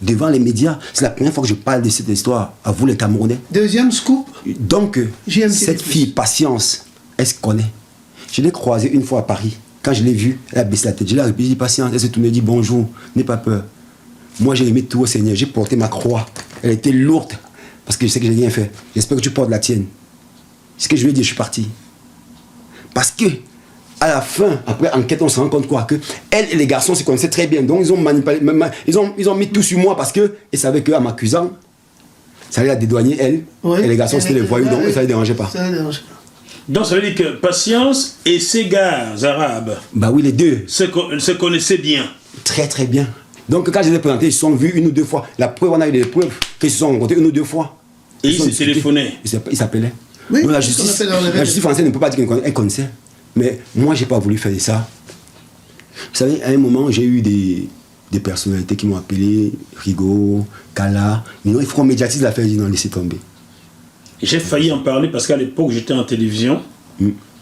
Devant les médias, c'est la première fois que je parle de cette histoire à vous les Camerounais. Deuxième scoop. Donc, cette fille, Patience, elle se connaît. Je l'ai croisée une fois à Paris. Quand je l'ai vue, elle a baissé la tête. Je l'ai répété, Patience, elle s'est tournée et dit bonjour, n'aie pas peur. Moi, j'ai remis tout au Seigneur. J'ai porté ma croix. Elle était lourde parce que je sais que j'ai rien fait. J'espère que tu portes la tienne. Ce que je lui ai dit, je suis parti. Parce que, à la fin, après enquête, on se rend compte quoi? Que elle et les garçons se connaissaient très bien. Donc, ils ont manipulé, ils ont mis tout sur moi parce qu'ils savaient qu'en m'accusant, ça allait la dédouaner, elle. Oui. Et les garçons, c'était les voyous, donc ça ne les dérangeait pas. Ça ne dérangeait pas. Donc, ça veut dire que Patience et ces gars arabes Bah oui, les deux. se connaissaient bien. Très, très bien. Donc, quand je les ai présentés, ils se sont vus une ou deux fois. La preuve, on a eu des preuves qu'ils se sont rencontrés une ou deux fois. Et ils se téléphonaient. Ils s'appelaient. Oui, Donc, la on justice appelle dans les française ne peut pas dire qu'elle connaissait. Mais moi, je n'ai pas voulu faire ça. Vous savez, à un moment, j'ai eu des personnalités qui m'ont appelé, Rigo, Kala. Mais non, il faut qu'on médiatise l'affaire, ils ont laissé tomber. J'ai failli en parler parce qu'à l'époque, j'étais en télévision.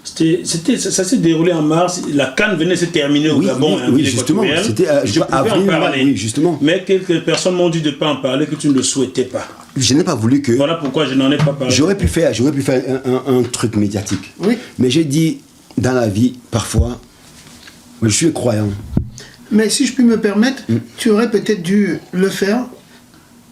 Ça s'est déroulé en mars. La CAN venait se terminer au Gabon. Oui, justement. C'était avril, oui, justement. Mais quelques personnes m'ont dit de ne pas en parler, que tu ne le souhaitais pas. Je n'ai pas voulu que... Voilà pourquoi je n'en ai pas parlé. J'aurais pu faire un truc médiatique. Oui. Mais j'ai dit, dans la vie, parfois, je suis croyant. Mais si je puis me permettre, tu aurais peut-être dû le faire.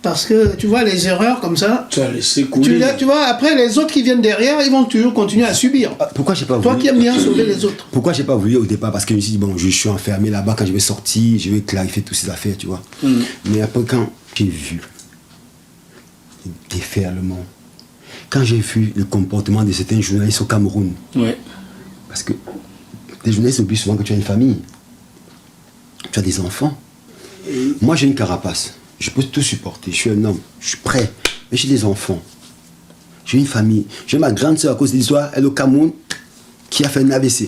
Parce que, tu vois, les erreurs comme ça... Tu as laissé couler. Tu vois, après, les autres qui viennent derrière, ils vont toujours continuer à subir. Pourquoi j'ai pas voulu... Toi qui aimes bien sauver les autres. Pourquoi j'ai pas voulu au départ? Parce que je me suis dit, bon, je suis enfermé là-bas, quand je vais sortir, je vais clarifier toutes ces affaires, tu vois. Mais après, quand j'ai vu le déferlement, quand j'ai vu le comportement de certains journalistes au Cameroun, parce que les journalistes oublient souvent que tu as une famille, tu as des enfants. Moi, j'ai une carapace. Je peux tout supporter, je suis un homme, je suis prêt. Mais j'ai des enfants, j'ai une famille. J'ai ma grande soeur à cause de l'histoire, elle est au Cameroun, qui a fait un AVC.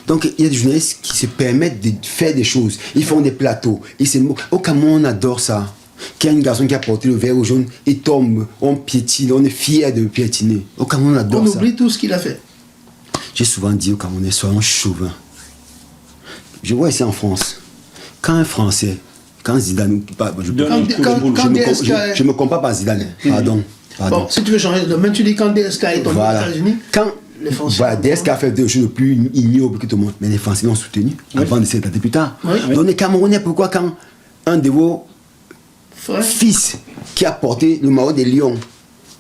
Donc il y a des journalistes qui se permettent de faire des choses. Ils font des plateaux. Au Cameroun, on adore ça. Qu'il y a un garçon qui a porté le verre au jaune, il tombe, on piétine, on est fiers de piétiner. Au Cameroun, on adore ça. On oublie tout ce qu'il a fait. J'ai souvent dit au Camerounais, soyons chauvins. je vois ici en France, quand un Français, quand Zidane, je me compare pas à Zidane, pardon. Bon, si tu veux changer de domaine, tu dis quand DSK est tombé aux États-Unis. Quand DSK a fait des choses les plus ignobles que tout le monde, mais les Français l'ont soutenu avant de s'éclater plus tard. Donc les Camerounais, pourquoi quand un de vos fils qui a porté le maillot des Lions,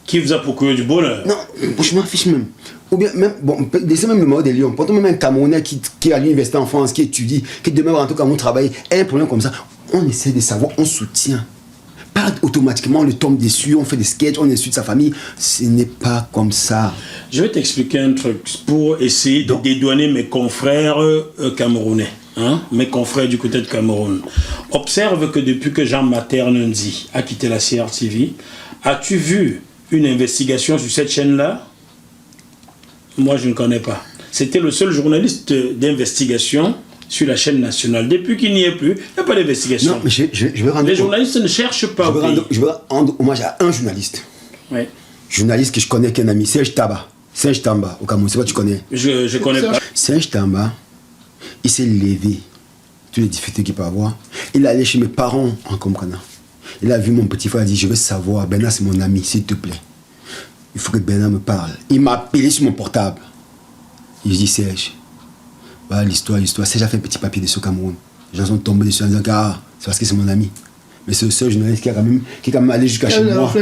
qui vous a procuré du bonheur? Non, franchement, fiche même. Ou bien, même, bon, laissez même le maillot des Lions. Pourtant, même un Camerounais qui est à l'université en France, qui étudie, qui demain rentre au Cameroun travailler, a un problème comme ça, on essaie de savoir, on soutient. Pas automatiquement, on le tombe dessus, on fait des sketchs, on insulte sa famille. Ce n'est pas comme ça. Je vais t'expliquer un truc pour essayer de dédouaner mes confrères camerounais. Hein, mes confrères du côté de Cameroun. Observe que depuis que Jean Maternendi a quitté la CRTV, as-tu vu une investigation sur cette chaîne-là? Moi, je ne connais pas. C'était le seul journaliste d'investigation sur la chaîne nationale. Depuis qu'il n'y est plus, il n'y a pas d'investigation. Non, mais je vais rendre... Les journalistes ne cherchent pas. Je vais rendre hommage à un journaliste. Oui. Journaliste que je connais, qui est un ami, Serge Tamba. Serge Tamba, au Cameroun, c'est quoi tu connais? Je connais pas. Serge Tamba, il s'est levé, toutes les difficultés qu'il peut avoir. Il est allé chez mes parents en Comprana. Il a vu mon petit frère, il a dit, je veux savoir, Bernard c'est mon ami, s'il te plaît. Il faut que Bernard me parle. Il m'a appelé sur mon portable. Il dit, Serge, voilà l'histoire. Serge a fait un petit papier de ce Cameroun. Les gens sont tombés dessus en disant, ah, c'est parce que c'est mon ami. Mais c'est le seul journaliste qui est quand même allé jusqu'à chez moi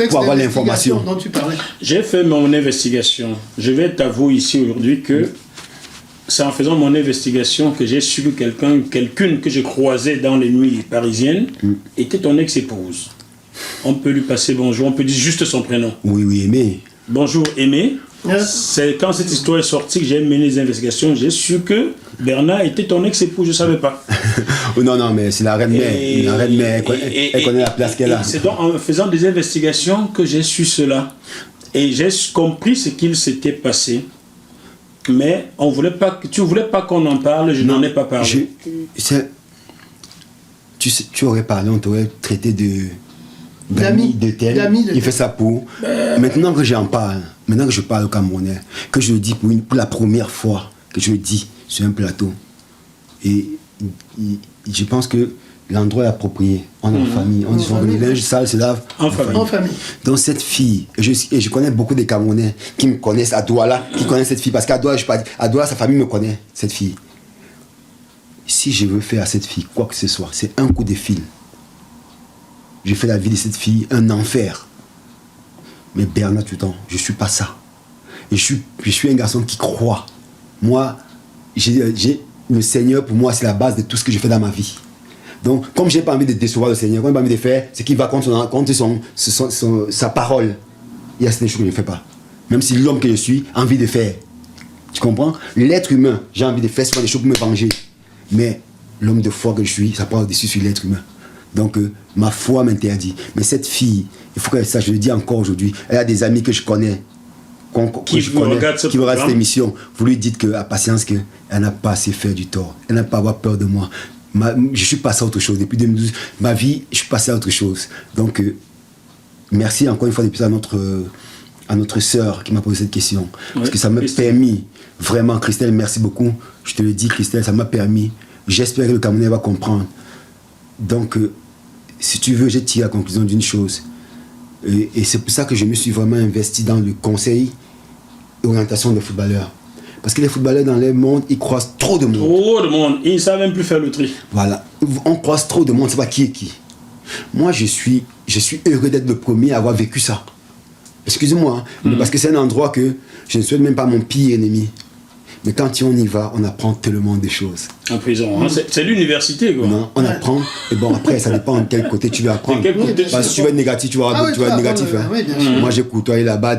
pour avoir l'information. Dont tu parlais. J'ai fait mon investigation. Je vais t'avouer ici aujourd'hui que c'est en faisant mon investigation que j'ai su que quelqu'une que j'ai croisée dans les nuits parisiennes était ton ex-épouse. On peut lui passer bonjour, on peut dire juste son prénom. Oui, Aimé. Bonjour Aimé. C'est quand cette histoire est sortie que j'ai mené les investigations, j'ai su que Bernard était ton ex-épouse, je ne savais pas. Non, mais c'est la reine mère. La reine mère, elle connaît la place qu'elle a. C'est donc en faisant des investigations que j'ai su cela. Et j'ai compris ce qu'il s'était passé. Mais tu ne voulais pas qu'on en parle, je n'en ai pas parlé. Tu aurais parlé, on t'aurait traité d'ami de tel. Il fait ça pour. Maintenant que j'en parle, maintenant que je parle au Camerounais, que je le dis pour la première fois, que je le dis sur un plateau, et je pense que l'endroit est approprié. On est en famille, on dit souvent que le linge sale se lave en famille. Donc cette fille, et je connais beaucoup de Camerounais qui me connaissent à Douala, qui connaissent cette fille, parce qu'à Douala, sa famille me connaît, cette fille. Si je veux faire à cette fille quoi que ce soit, c'est un coup de fil. J'ai fait la vie de cette fille un enfer. Mais Bernard, tout le temps, je ne suis pas ça. Et je suis un garçon qui croit. Moi, le Seigneur, pour moi, c'est la base de tout ce que je fais dans ma vie. Donc, comme je n'ai pas envie de décevoir le Seigneur, comme je n'ai pas envie de faire ce qui va contre sa parole, il y a certaines choses que je ne fais pas. Même si l'homme que je suis a envie de faire. Tu comprends? L'être humain, j'ai envie de faire souvent des choses pour me venger. Mais l'homme de foi que je suis, ça prend au-dessus sur l'être humain. Donc, ma foi m'interdit. Mais cette fille, il faut qu'elle sache, je le dis encore aujourd'hui, elle a des amis que je connais, qui regardent cette émission. Vous lui dites qu'à patience, qu'elle n'a pas assez fait du tort. Elle n'a pas à avoir peur de moi. Je suis passé à autre chose. Depuis 2012, ma vie, je suis passé à autre chose. Donc, merci encore une fois depuis à notre sœur qui m'a posé cette question. Parce que ça m'a permis, vraiment, Christelle, merci beaucoup. Je te le dis, Christelle, ça m'a permis. J'espère que le Camerounais va comprendre. Donc, si tu veux, j'ai tiré la conclusion d'une chose. Et c'est pour ça que je me suis vraiment investi dans le conseil et orientation des footballeurs. Parce que les footballeurs dans le monde, ils croisent trop de monde. Trop de monde. Ils ne savent même plus faire le tri. Voilà. On croise trop de monde, c'est pas qui est qui. Moi, je suis heureux d'être le premier à avoir vécu ça. Excusez-moi, mais parce que c'est un endroit que je ne souhaite même pas mon pire ennemi. Mais quand on y va, on apprend tellement de choses. En prison, hein? C'est l'université, quoi. Non, on apprend. Et bon, après, ça dépend de quel côté tu veux apprendre. Parce que si tu veux être négatif, tu vas être négatif. Moi, j'ai côtoyé là-bas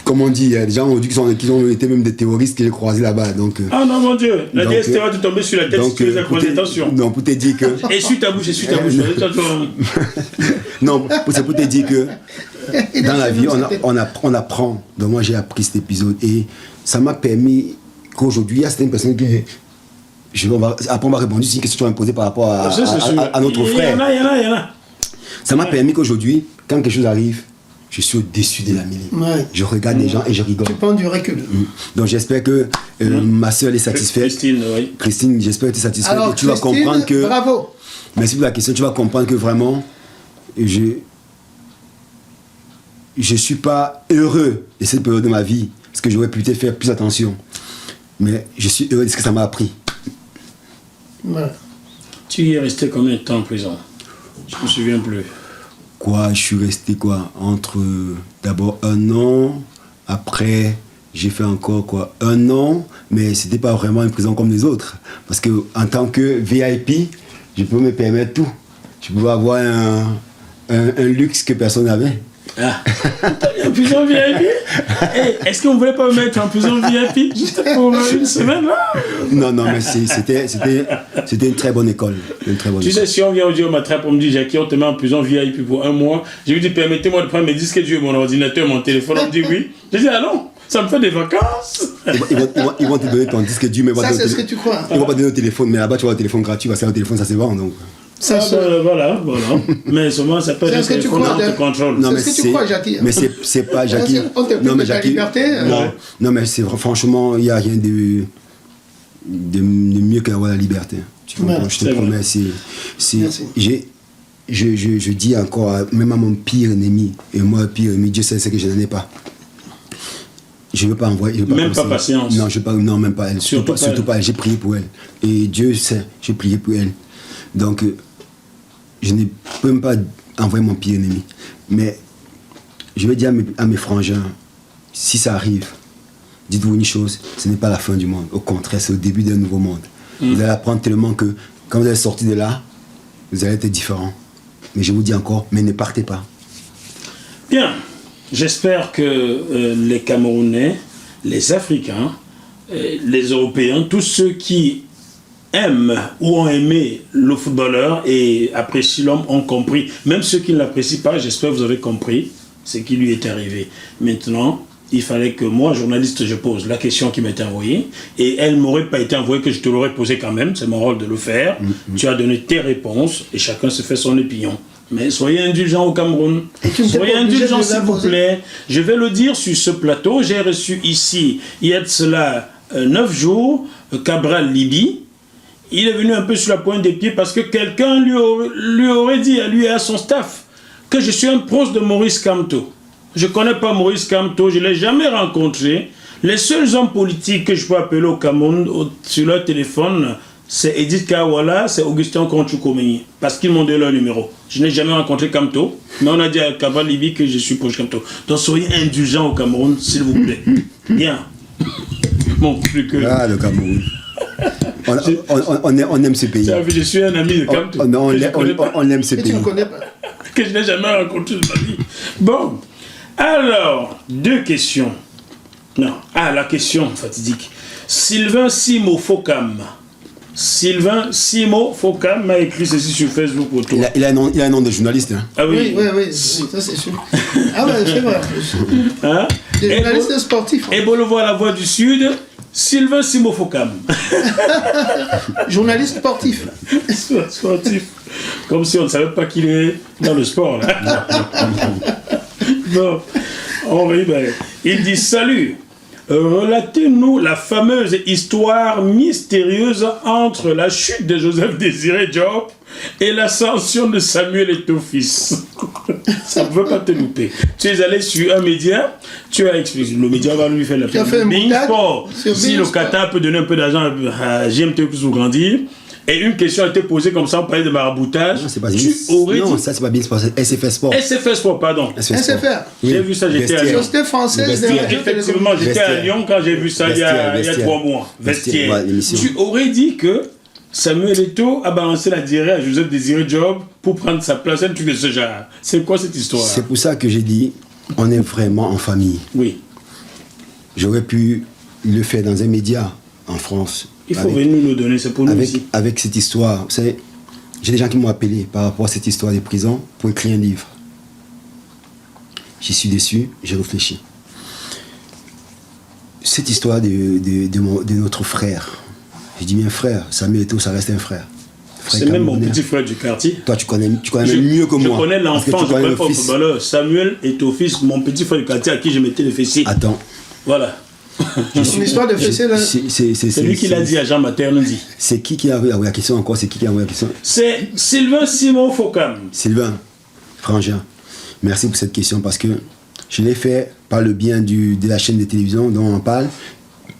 comme on dit, il y a des gens aujourd'hui qui ont été même des terroristes que j'ai croisés là-bas. Donc, ah non, mon Dieu, la DST va te tomber sur la tête si tu les as croisés, attention. Non, pour te dire que... Essuie ta bouche. Non, c'est pour te dire que dans la vie, on apprend. Donc moi, j'ai appris cet épisode et ça m'a permis qu'aujourd'hui, il y a certaines personnes qui... Après, on va répondre sur une question que tu m'as posée par rapport à notre frère. Il y en a. Ça m'a permis qu'aujourd'hui, quand quelque chose arrive, je suis au-dessus de la mêlée. Ouais. Je regarde les gens et je rigole. Tu prends du recul. Donc j'espère que ma soeur est satisfaite. Christine, oui. Christine, j'espère que tu es satisfaite. Alors, et tu vas Christine, comprendre que... bravo. Merci pour la question. Tu vas comprendre que vraiment, je suis pas heureux de cette période de ma vie. Parce que j'aurais pu peut-être faire plus attention. Mais je suis heureux de ce que ça m'a appris. Ouais. Tu y es resté combien de temps en prison? Je me souviens plus. Je suis resté entre d'abord 1 an, après j'ai fait encore 1 an, mais c'était pas vraiment une prison comme les autres. Parce que en tant que VIP, je peux me permettre tout. Je pouvais avoir un luxe que personne n'avait. Ah, en prison VIP? Est-ce qu'on ne voulait pas me mettre en prison VIP juste pour une semaine là? Non, mais c'était une très bonne école. Tu sais, si on vient au m'attrape, on me dit Jackie, on te met en prison VIP pour 1 mois. Je lui dis permettez-moi de prendre mes disques durs, mon ordinateur, mon téléphone. On me dit oui. Je dis ah non, ça me fait des vacances. Ils vont te donner ton disque dur, mais Ça, c'est ce que tu crois. Ils vont pas donner le téléphone, mais là-bas tu vois le téléphone gratuit, parce que le téléphone ça se vend donc. Ça, voilà. Mais souvent, ça peut être un téléphone hors contrôle. Non, mais c'est ce que tu crois, Jackie. Mais c'est pas Jackie. On te prive de ta liberté. Non, mais franchement, il n'y a rien de mieux qu'avoir la liberté. Tu comprends? Je te promets, je dis encore, même à mon pire ennemi, et moi, pire ennemi, Dieu sait ce que je n'en ai pas. Je ne veux pas envoyer. Même pas patience. Non, même pas elle. Surtout pas elle. J'ai prié pour elle. Et Dieu sait, j'ai prié pour elle. Donc, je ne peux même pas envoyer mon pire ennemi. Mais je vais dire à mes frangins, si ça arrive, dites-vous une chose, ce n'est pas la fin du monde. Au contraire, c'est le début d'un nouveau monde. Vous allez apprendre tellement que quand vous allez sortir de là, vous allez être différent. Mais je vous dis encore, mais ne partez pas. Bien. J'espère que les Camerounais, les Africains, les Européens, tous ceux qui aiment ou ont aimé le footballeur et apprécient l'homme ont compris. Même ceux qui ne l'apprécient pas, j'espère que vous avez compris ce qui lui est arrivé. Maintenant, il fallait que moi, journaliste, je pose la question qui m'est envoyée et elle ne m'aurait pas été envoyée, que je te l'aurais posée quand même. C'est mon rôle de le faire. Tu as donné tes réponses et chacun se fait son opinion. Mais soyez indulgents au Cameroun. Soyez indulgents, s'il vous plaît. Je vais le dire sur ce plateau. J'ai reçu ici, il y a de cela 9 jours, Cabral Libi. Il est venu un peu sur la pointe des pieds parce que quelqu'un lui aurait dit à lui et à son staff que je suis un proche de Maurice Kamto. Je ne connais pas Maurice Kamto, je ne l'ai jamais rencontré. Les seuls hommes politiques que je peux appeler au Cameroun sur leur téléphone, c'est Edith Kawala, c'est Augustin Konchoukoumeni, parce qu'ils m'ont donné leur numéro. Je n'ai jamais rencontré Kamto, mais on a dit à Cabral Libi que je suis proche Kamto. Donc soyez indulgents au Cameroun, s'il vous plaît. Bien. Bon, plus que... Ah, le Cameroun. On aime ce pays. Je suis un ami de Kamto. On aime ce pays. Tu ne connais pas. Que je n'ai jamais rencontré de ma vie. Bon, alors, 2 questions. Non, la question fatidique. Sylvain Simo Fokam. Sylvain Simo Fokam m'a écrit ceci sur Facebook pour toi. Il a un nom de journaliste. Hein. Ah oui. Oui, ça c'est sûr. Ah ouais, c'est vrai. Hein? Des journalistes sportifs. Et bon, le voir la voix du Sud, Sylvain Simo Fokam. Journaliste sportif. Sportif. Comme si on ne savait pas qu'il est dans le sport. Là. Bon, il dit salut. Relatez-nous la fameuse histoire mystérieuse entre la chute de Joseph Désiré Diop et l'ascension de Samuel Eto'o-Fils. Ça ne veut pas te louper. Tu es allé sur un média, tu as expliqué. Le média va lui faire la pub. Bein Sport. Si le Qatar peut donner un peu d'argent à GMT pour grandir. Et une question a été posée comme ça, on parlait de maraboutage. Non, c'est pas non, ça c'est pas bien Sport, c'est SFR Sport. SFR Sport, pardon. SFR. J'ai vu ça, j'étais à Lyon. Société française. Effectivement, j'étais à Lyon quand j'ai vu ça il y a 3 mois. Vestiaire. Tu aurais dit que Samuel Eto'o a balancé la diarrhée à Joseph Désiré Diop pour prendre sa place, un truc de ce genre. C'est quoi cette histoire? C'est pour ça que j'ai dit, on est vraiment en famille. Oui. J'aurais pu le faire dans un média en France. Il faut venir nous le donner, c'est pour nous aussi. Avec cette histoire, vous savez, j'ai des gens qui m'ont appelé par rapport à cette histoire des prisons pour écrire un livre. J'y suis déçu, j'ai réfléchi. Cette histoire de notre frère, je dis bien frère, Samuel Eto'o, ça reste un frère. C'est même mon petit frère du quartier. Toi, tu connais même mieux que moi. Je connais l'enfant, je connais pas le fils. footballeur. Samuel est au fils, mon petit frère du quartier à qui je mettais les fessiers. Attends. Voilà. Une histoire de fessée là. C'est lui qui l'a dit à Jean Maternondi. C'est qui a envoyé la question encore? C'est qui a envoyé la question? C'est Sylvain Simon Focam. Sylvain, frangin, merci pour cette question parce que je l'ai fait par le bien de la chaîne de télévision dont on parle,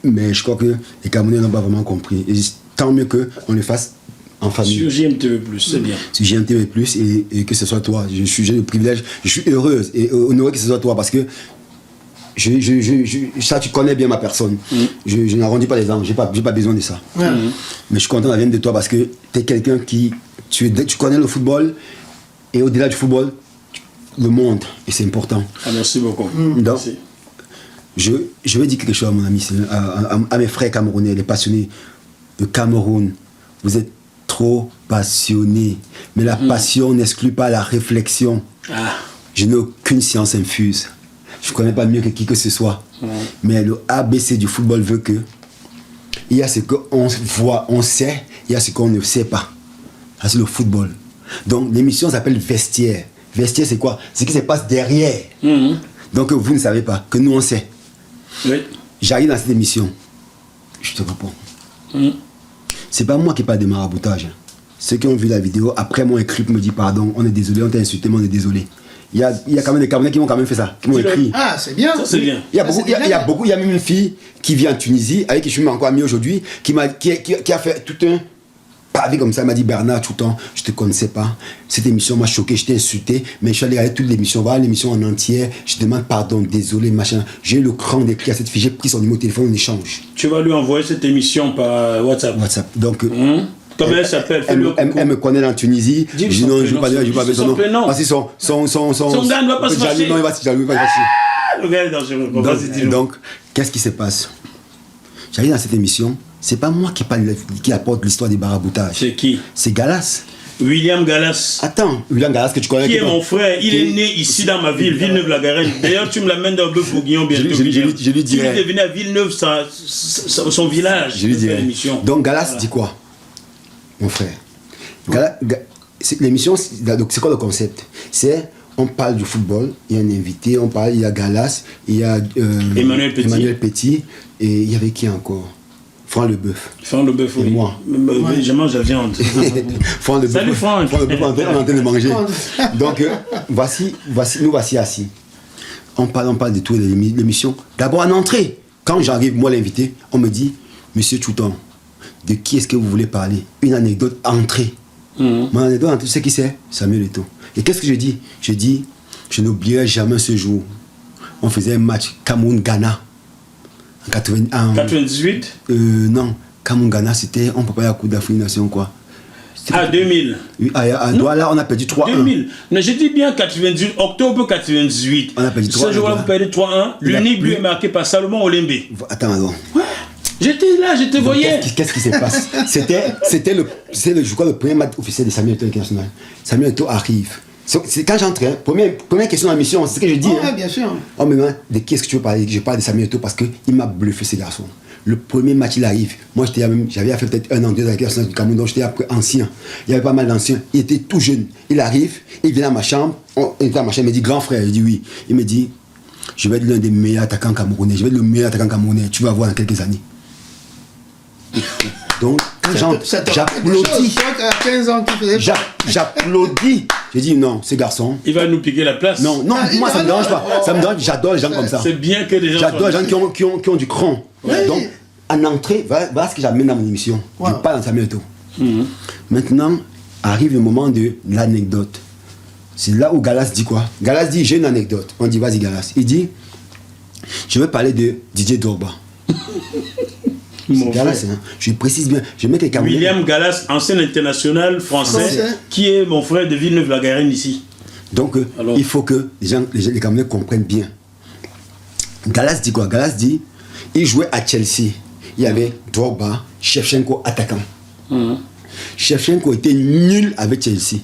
mais je crois que les Camerounais n'ont pas vraiment compris. Et tant mieux qu'on le fasse en famille. Sur GMTV+, c'est bien. Sur GMTV+, et que ce soit toi. J'ai le privilège, je suis heureuse et honoré que ce soit toi parce que ça, tu connais bien ma personne. Je n'arrondis pas les angles, j'ai pas besoin de ça. Mais je suis content de toi parce que tu es quelqu'un tu connais le football et au-delà du football, le monde, et c'est important. Ah, merci beaucoup. Donc, Merci. je vais dire quelque chose à mon ami, à mes frères camerounais, les passionnés de Cameroun. Vous êtes trop passionnés, mais la passion n'exclut pas la réflexion. Je n'ai aucune science infuse. Je ne connais pas mieux que qui que ce soit. Mais le ABC du football veut que il y a ce qu'on voit, on sait, il y a ce qu'on ne sait pas. Ça, c'est le football. Donc l'émission s'appelle Vestiaire. Vestiaire, c'est quoi? C'est ce qui se passe derrière. Donc vous ne savez pas, que nous on sait. Oui. J'arrive dans cette émission. Je te réponds. C'est pas moi qui parle de maraboutage. Ceux qui ont vu la vidéo, après m'ont écrit pour me dire pardon, on est désolé, on t'a insulté, mais on est désolé. Il y a quand même des Camerounais qui m'ont quand même fait ça, qui m'ont écrit. Ah, c'est bien. Ça, c'est bien. Il y a même une fille qui vit en Tunisie, avec qui je suis encore ami aujourd'hui, qui a fait tout un pavé comme ça. Elle m'a dit Bernard, tout le temps, je te connaissais pas. Cette émission m'a choqué, je t'ai insulté, mais je suis allé regarder toute l'émission, voir l'émission en entière. Je demande pardon, désolé, machin. J'ai eu le cran d'écrire à cette fille, j'ai pris son numéro de téléphone, on échange. Tu vas lui envoyer cette émission par WhatsApp. Donc, comment elle s'appelle? elle me connaît en Tunisie. Je dis non, je ne veux pas dire son nom. Parce que son gars ne va pas se fâcher. Non, il va se fâcher. Le gars est dangereux. Donc, qu'est-ce qui se passe? J'arrive dans cette émission, c'est pas moi qui apporte l'histoire des baraboutages. C'est qui? C'est Galas. William Galas. Attends, William Galas que tu connais. Qui est mon frère? Il est né ici dans ma ville, Villeneuve-la-Garenne. D'ailleurs, tu me l'amènes dans Bœuf-Bourguignon bientôt. Je lui dirai. Il est venu à Villeneuve, son village. Je lui dirai. Donc Galas dit quoi? Mon frère. L'émission, c'est quoi le concept? C'est, on parle du football, il y a un invité, il y a Galas, il y a Emmanuel Petit, et il y avait qui encore? Franck Leboeuf. Franck Leboeuf, oui. Et moi. Je mange la viande. Franck Leboeuf. Salut Franck. Franck Leboeuf, on est en train de manger. Donc, nous voici assis. On parle de tout l'émission. D'abord, en entrée, quand j'arrive, moi l'invité, on me dit, Monsieur Chouton, de qui est-ce que vous voulez parler? Une anecdote entrée. Mon anecdote entrée, tu sais qui c'est? Samuel Eto'o. Et qu'est-ce que je dis? Je dis, je n'oublierai jamais ce jour. On faisait un match Cameroun-Ghana. En 98? Non, Cameroun-Ghana, c'était, on ne peut pas y avoir coup d'Afrique Nation, quoi. Ah, 2000. À Douala, on a perdu 3-1. 2000. Mais je dis bien 98, octobre 98. On a perdu 3-1. Ce jour-là, vous perdez 3-1. L'unique but est marqué par Salomon Olembe. Attends. Ouais. J'étais là, je te voyais. Qu'est-ce qui se passe? C'était je crois, le premier match officiel de Samuel Eto'o international. Samuel Eto'o arrive. C'est quand j'entrais, première question de la mission, c'est ce que je dis. Oh, bien sûr. Oh, mais de qui est-ce que tu veux parler? Je parle de Samuel Eto'o parce qu'il m'a bluffé, ce garçon. Le premier match, il arrive. Moi, j'avais fait peut-être 1 an, 2 ans avec l'équipe nationale du Cameroun, donc j'étais ancien. Il y avait pas mal d'anciens. Il était tout jeune. Il arrive, il vient dans ma chambre. Il était dans ma chambre, il me dit, grand frère. Je dis oui. Il me dit, je vais être l'un des meilleurs attaquants camerounais. Je vais être le meilleur attaquant camerounais. Tu vas voir dans quelques années. Donc, j'applaudis. J'applaudis. J'ai dit non, ce garçon. Il va nous piquer la place. Non, moi ça me dérange pas. Ça me dérange, j'adore les gens comme ça. C'est bien que les gens. J'adore les gens qui ont du cran. Ouais. Donc, en entrée, voilà ce que j'amène dans mon émission. Je parle dans Samuel Eto'o. Maintenant, arrive le moment de l'anecdote. C'est là où Galas dit quoi? Galas dit j'ai une anecdote. On dit vas-y Galas. Il dit je vais parler de Didier Drogba. Galas, hein. Je précise bien. Je mets quelqu'un. William Galas, ancien international français, qui est mon frère de Villeneuve-la-Garenne ici. Donc, il faut que les Camerounais comprennent bien. Galas dit quoi? Galas dit il jouait à Chelsea. Il y avait Drogba, Shevchenko attaquant. Shevchenko était nul avec Chelsea.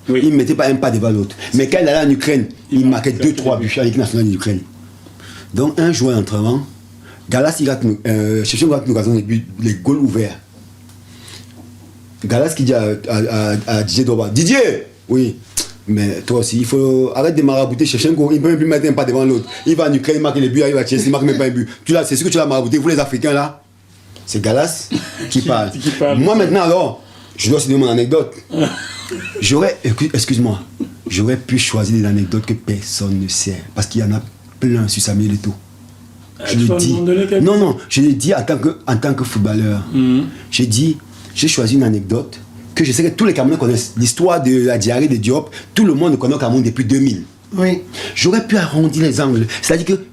Oui. Il ne mettait pas un pas devant l'autre. Mais quand il allait en Ukraine, il marquait 2-3 buts à l'équipe nationale d'Ukraine. Donc, un joueur d'entraînement. Galas, Shevchenko a nous les goals ouverts. Galas qui dit à DJ Doba, Didier, oui, mais toi aussi, il faut arrêter de marabouter Shevchenko, il ne peut même plus mettre un pas devant l'autre. Il va en Ukraine, il marque les buts, il va à Chelsea, il marque même pas un but. C'est ce que tu l'as marabouté, vous les Africains là, c'est Galas qui parle. Moi maintenant alors, je dois se donner mon anecdote. Excuse-moi, j'aurais pu choisir des anecdotes que personne ne sait, parce qu'il y en a plein sur Samuel Eto'o. Je le dis. Non, je le dis en tant que footballeur. J'ai choisi une anecdote que je sais que tous les Camerounais connaissent. L'histoire de la diarrhée de Diop, tout le monde connaît au Cameroun depuis 2000. Oui. J'aurais pu arrondir les angles. C'est-à-dire que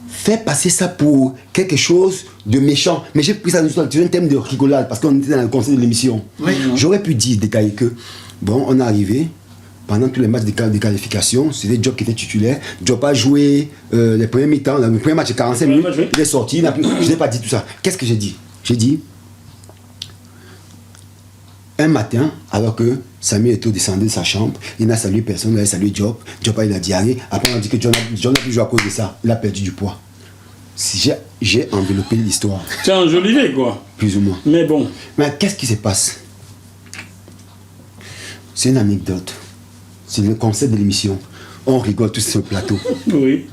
faire passer ça pour quelque chose de méchant. Mais j'ai pris ça sur un thème de rigolade parce qu'on était dans le conseil de l'émission. Oui. J'aurais pu détailler que, bon, on est arrivé. Pendant tous les matchs de qualification, c'était Diop qui était titulaire. Diop a joué les premiers mi-temps, le premier match de 45 minutes, il est sorti, je n'ai pas dit tout ça. Qu'est-ce que j'ai dit? J'ai dit, un matin, alors que Samuel Eto'o descendait de sa chambre, il n'a salué personne, il a salué Diop. Diop a eu la diarrhée. Après, on a dit que John n'a plus joué à cause de ça. Il a perdu du poids. J'ai enveloppé l'histoire. C'est enjolivé, quoi. Plus ou moins. Mais bon. Mais qu'est-ce qui se passe? C'est une anecdote. C'est le concept de l'émission. On rigole tous sur le plateau. Oui.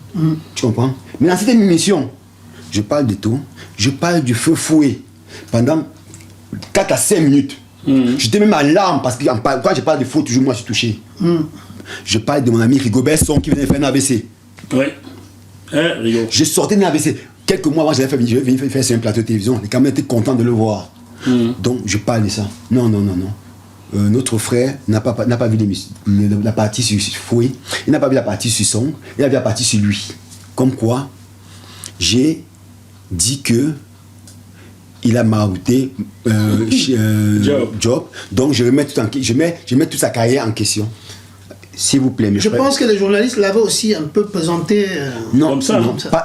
Tu comprends? Mais dans cette émission, je parle de tout. Je parle du feu fouet pendant 4 à 5 minutes. J'étais même en larmes parce que quand je parle de faux, toujours moi je suis touché. Je parle de mon ami Rigobert Song qui venait faire un AVC. Oui. Rigo. Je sortais d'un AVC. Quelques mois avant, je venais faire sur un plateau de télévision. Les caméras étaient contents de le voir. Donc je parle de ça. Non. Notre frère n'a pas vu la partie sur Fouet. Il n'a pas vu la partie sur Song. Il a vu la partie sur lui. Comme quoi, j'ai dit que il a marabouté Job. Donc je mets toute sa carrière en question. S'il vous plaît. Je pense que les journalistes l'avaient aussi un peu présenté. Non, comme ça.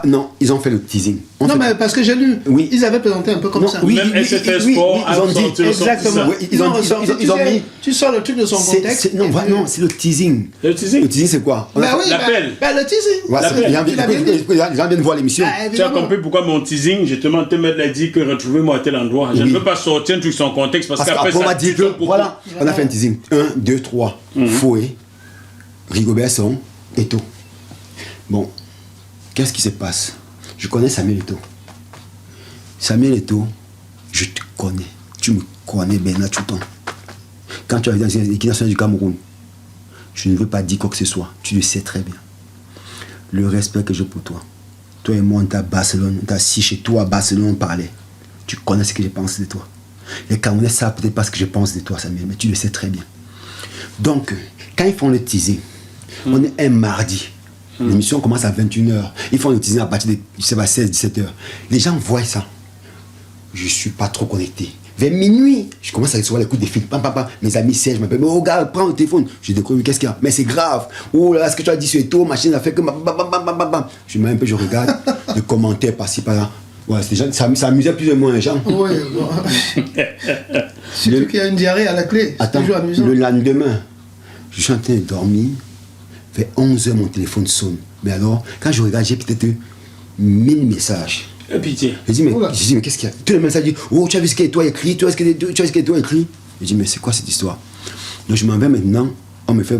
Non, ils ont fait le teasing. Mais parce que j'ai lu, oui. Ils avaient présenté un peu comme ça. Oui, même SFR Sport ils ont dit exactement. Oui, ils ont mis. Tu sors le truc de son contexte. Non, c'est le teasing. Le teasing. Le teasing, c'est quoi? L'appel. Le teasing. Les gens viennent voir l'émission. Tu as compris pourquoi mon teasing, justement, te mettre dit que retrouvez-moi à tel endroit. Je ne veux pas sortir un truc sans contexte parce qu'après on ça. m'a dit que voilà, on a fait un teasing. 1, 2, 3. Fouet. Rigobert Song, Eto'o. Bon, qu'est-ce qui se passe? Je connais Samuel Eto'o. Samuel Eto'o, je te connais. Tu me connais, Bernard Chouton. Quand tu arrives dans l'équipe nationale du Cameroun, je ne veux pas dire quoi que ce soit. Tu le sais très bien. Le respect que j'ai pour toi. Toi et moi, on était à Barcelone, on était assis chez toi à Barcelone, on parlait. Tu connais ce que je pense de toi. Les Camerounais savent peut-être pas ce que je pense de toi, Samuel, mais tu le sais très bien. Donc, quand ils font le teasing, on est un mardi. L'émission commence à 21h. Ils font le teasing à partir de 16-17h. Les gens voient ça. Je ne suis pas trop connecté. Vers minuit, je commence à recevoir les coups de fil. Mes amis Serge m'appellent. Oh, gars, prends le téléphone. Je découvre, qu'est-ce qu'il y a? Mais c'est grave. Oh là, ce que tu as dit sur Eto'o, machin, a fait que. Je mets un peu, je regarde les commentaires par-ci, par-là. Ouais, ça amusait plus ou moins les gens. Oui, bon. Surtout qu'il y a une diarrhée à la clé. Attends, le lendemain, je suis en train de dormir. Vers 11h, mon téléphone sonne. Mais alors, quand je regarde, j'ai peut-être 1000 messages. Pitié. Je dis, mais qu'est-ce qu'il y a? Tous les messages disent, oh, tu as vu ce qu'Eto'o a écrit, tu as vu ce qu'Eto'o a écrit. Je dis, mais c'est quoi cette histoire? Donc je m'en vais maintenant, on me fait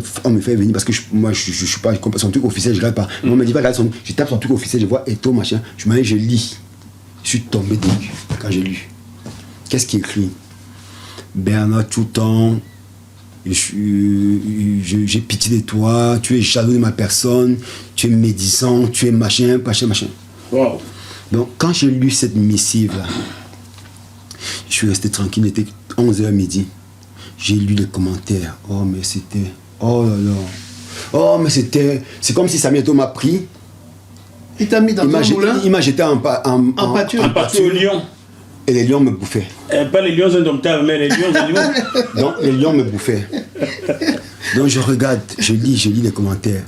venir, parce que moi, je suis pas, son truc officiel, je ne regarde pas. On me dit, pas, je tape son truc officiel, je vois Eto'o, machin. Je m'en vais, je lis. Je suis tombé dessus quand j'ai lu. Qu'est-ce qu'il écrit? Bernard Chouton. J'ai pitié de toi, tu es jaloux de ma personne, tu es médisant, tu es machin. Wow. Donc, quand j'ai lu cette missive-là, je suis resté tranquille, il était 11h midi. J'ai lu les commentaires. Oh, mais c'était. Oh là là. Oh, mais c'était. C'est comme si Samuel Eto'o m'a pris. Il t'a mis dans un moulin. Il m'a jeté en pâture. En pâture au lion. Et les lions me bouffaient. Pas les lions indomptables, mais les lions animaux. Donc les lions me bouffaient. Donc je regarde, je lis les commentaires.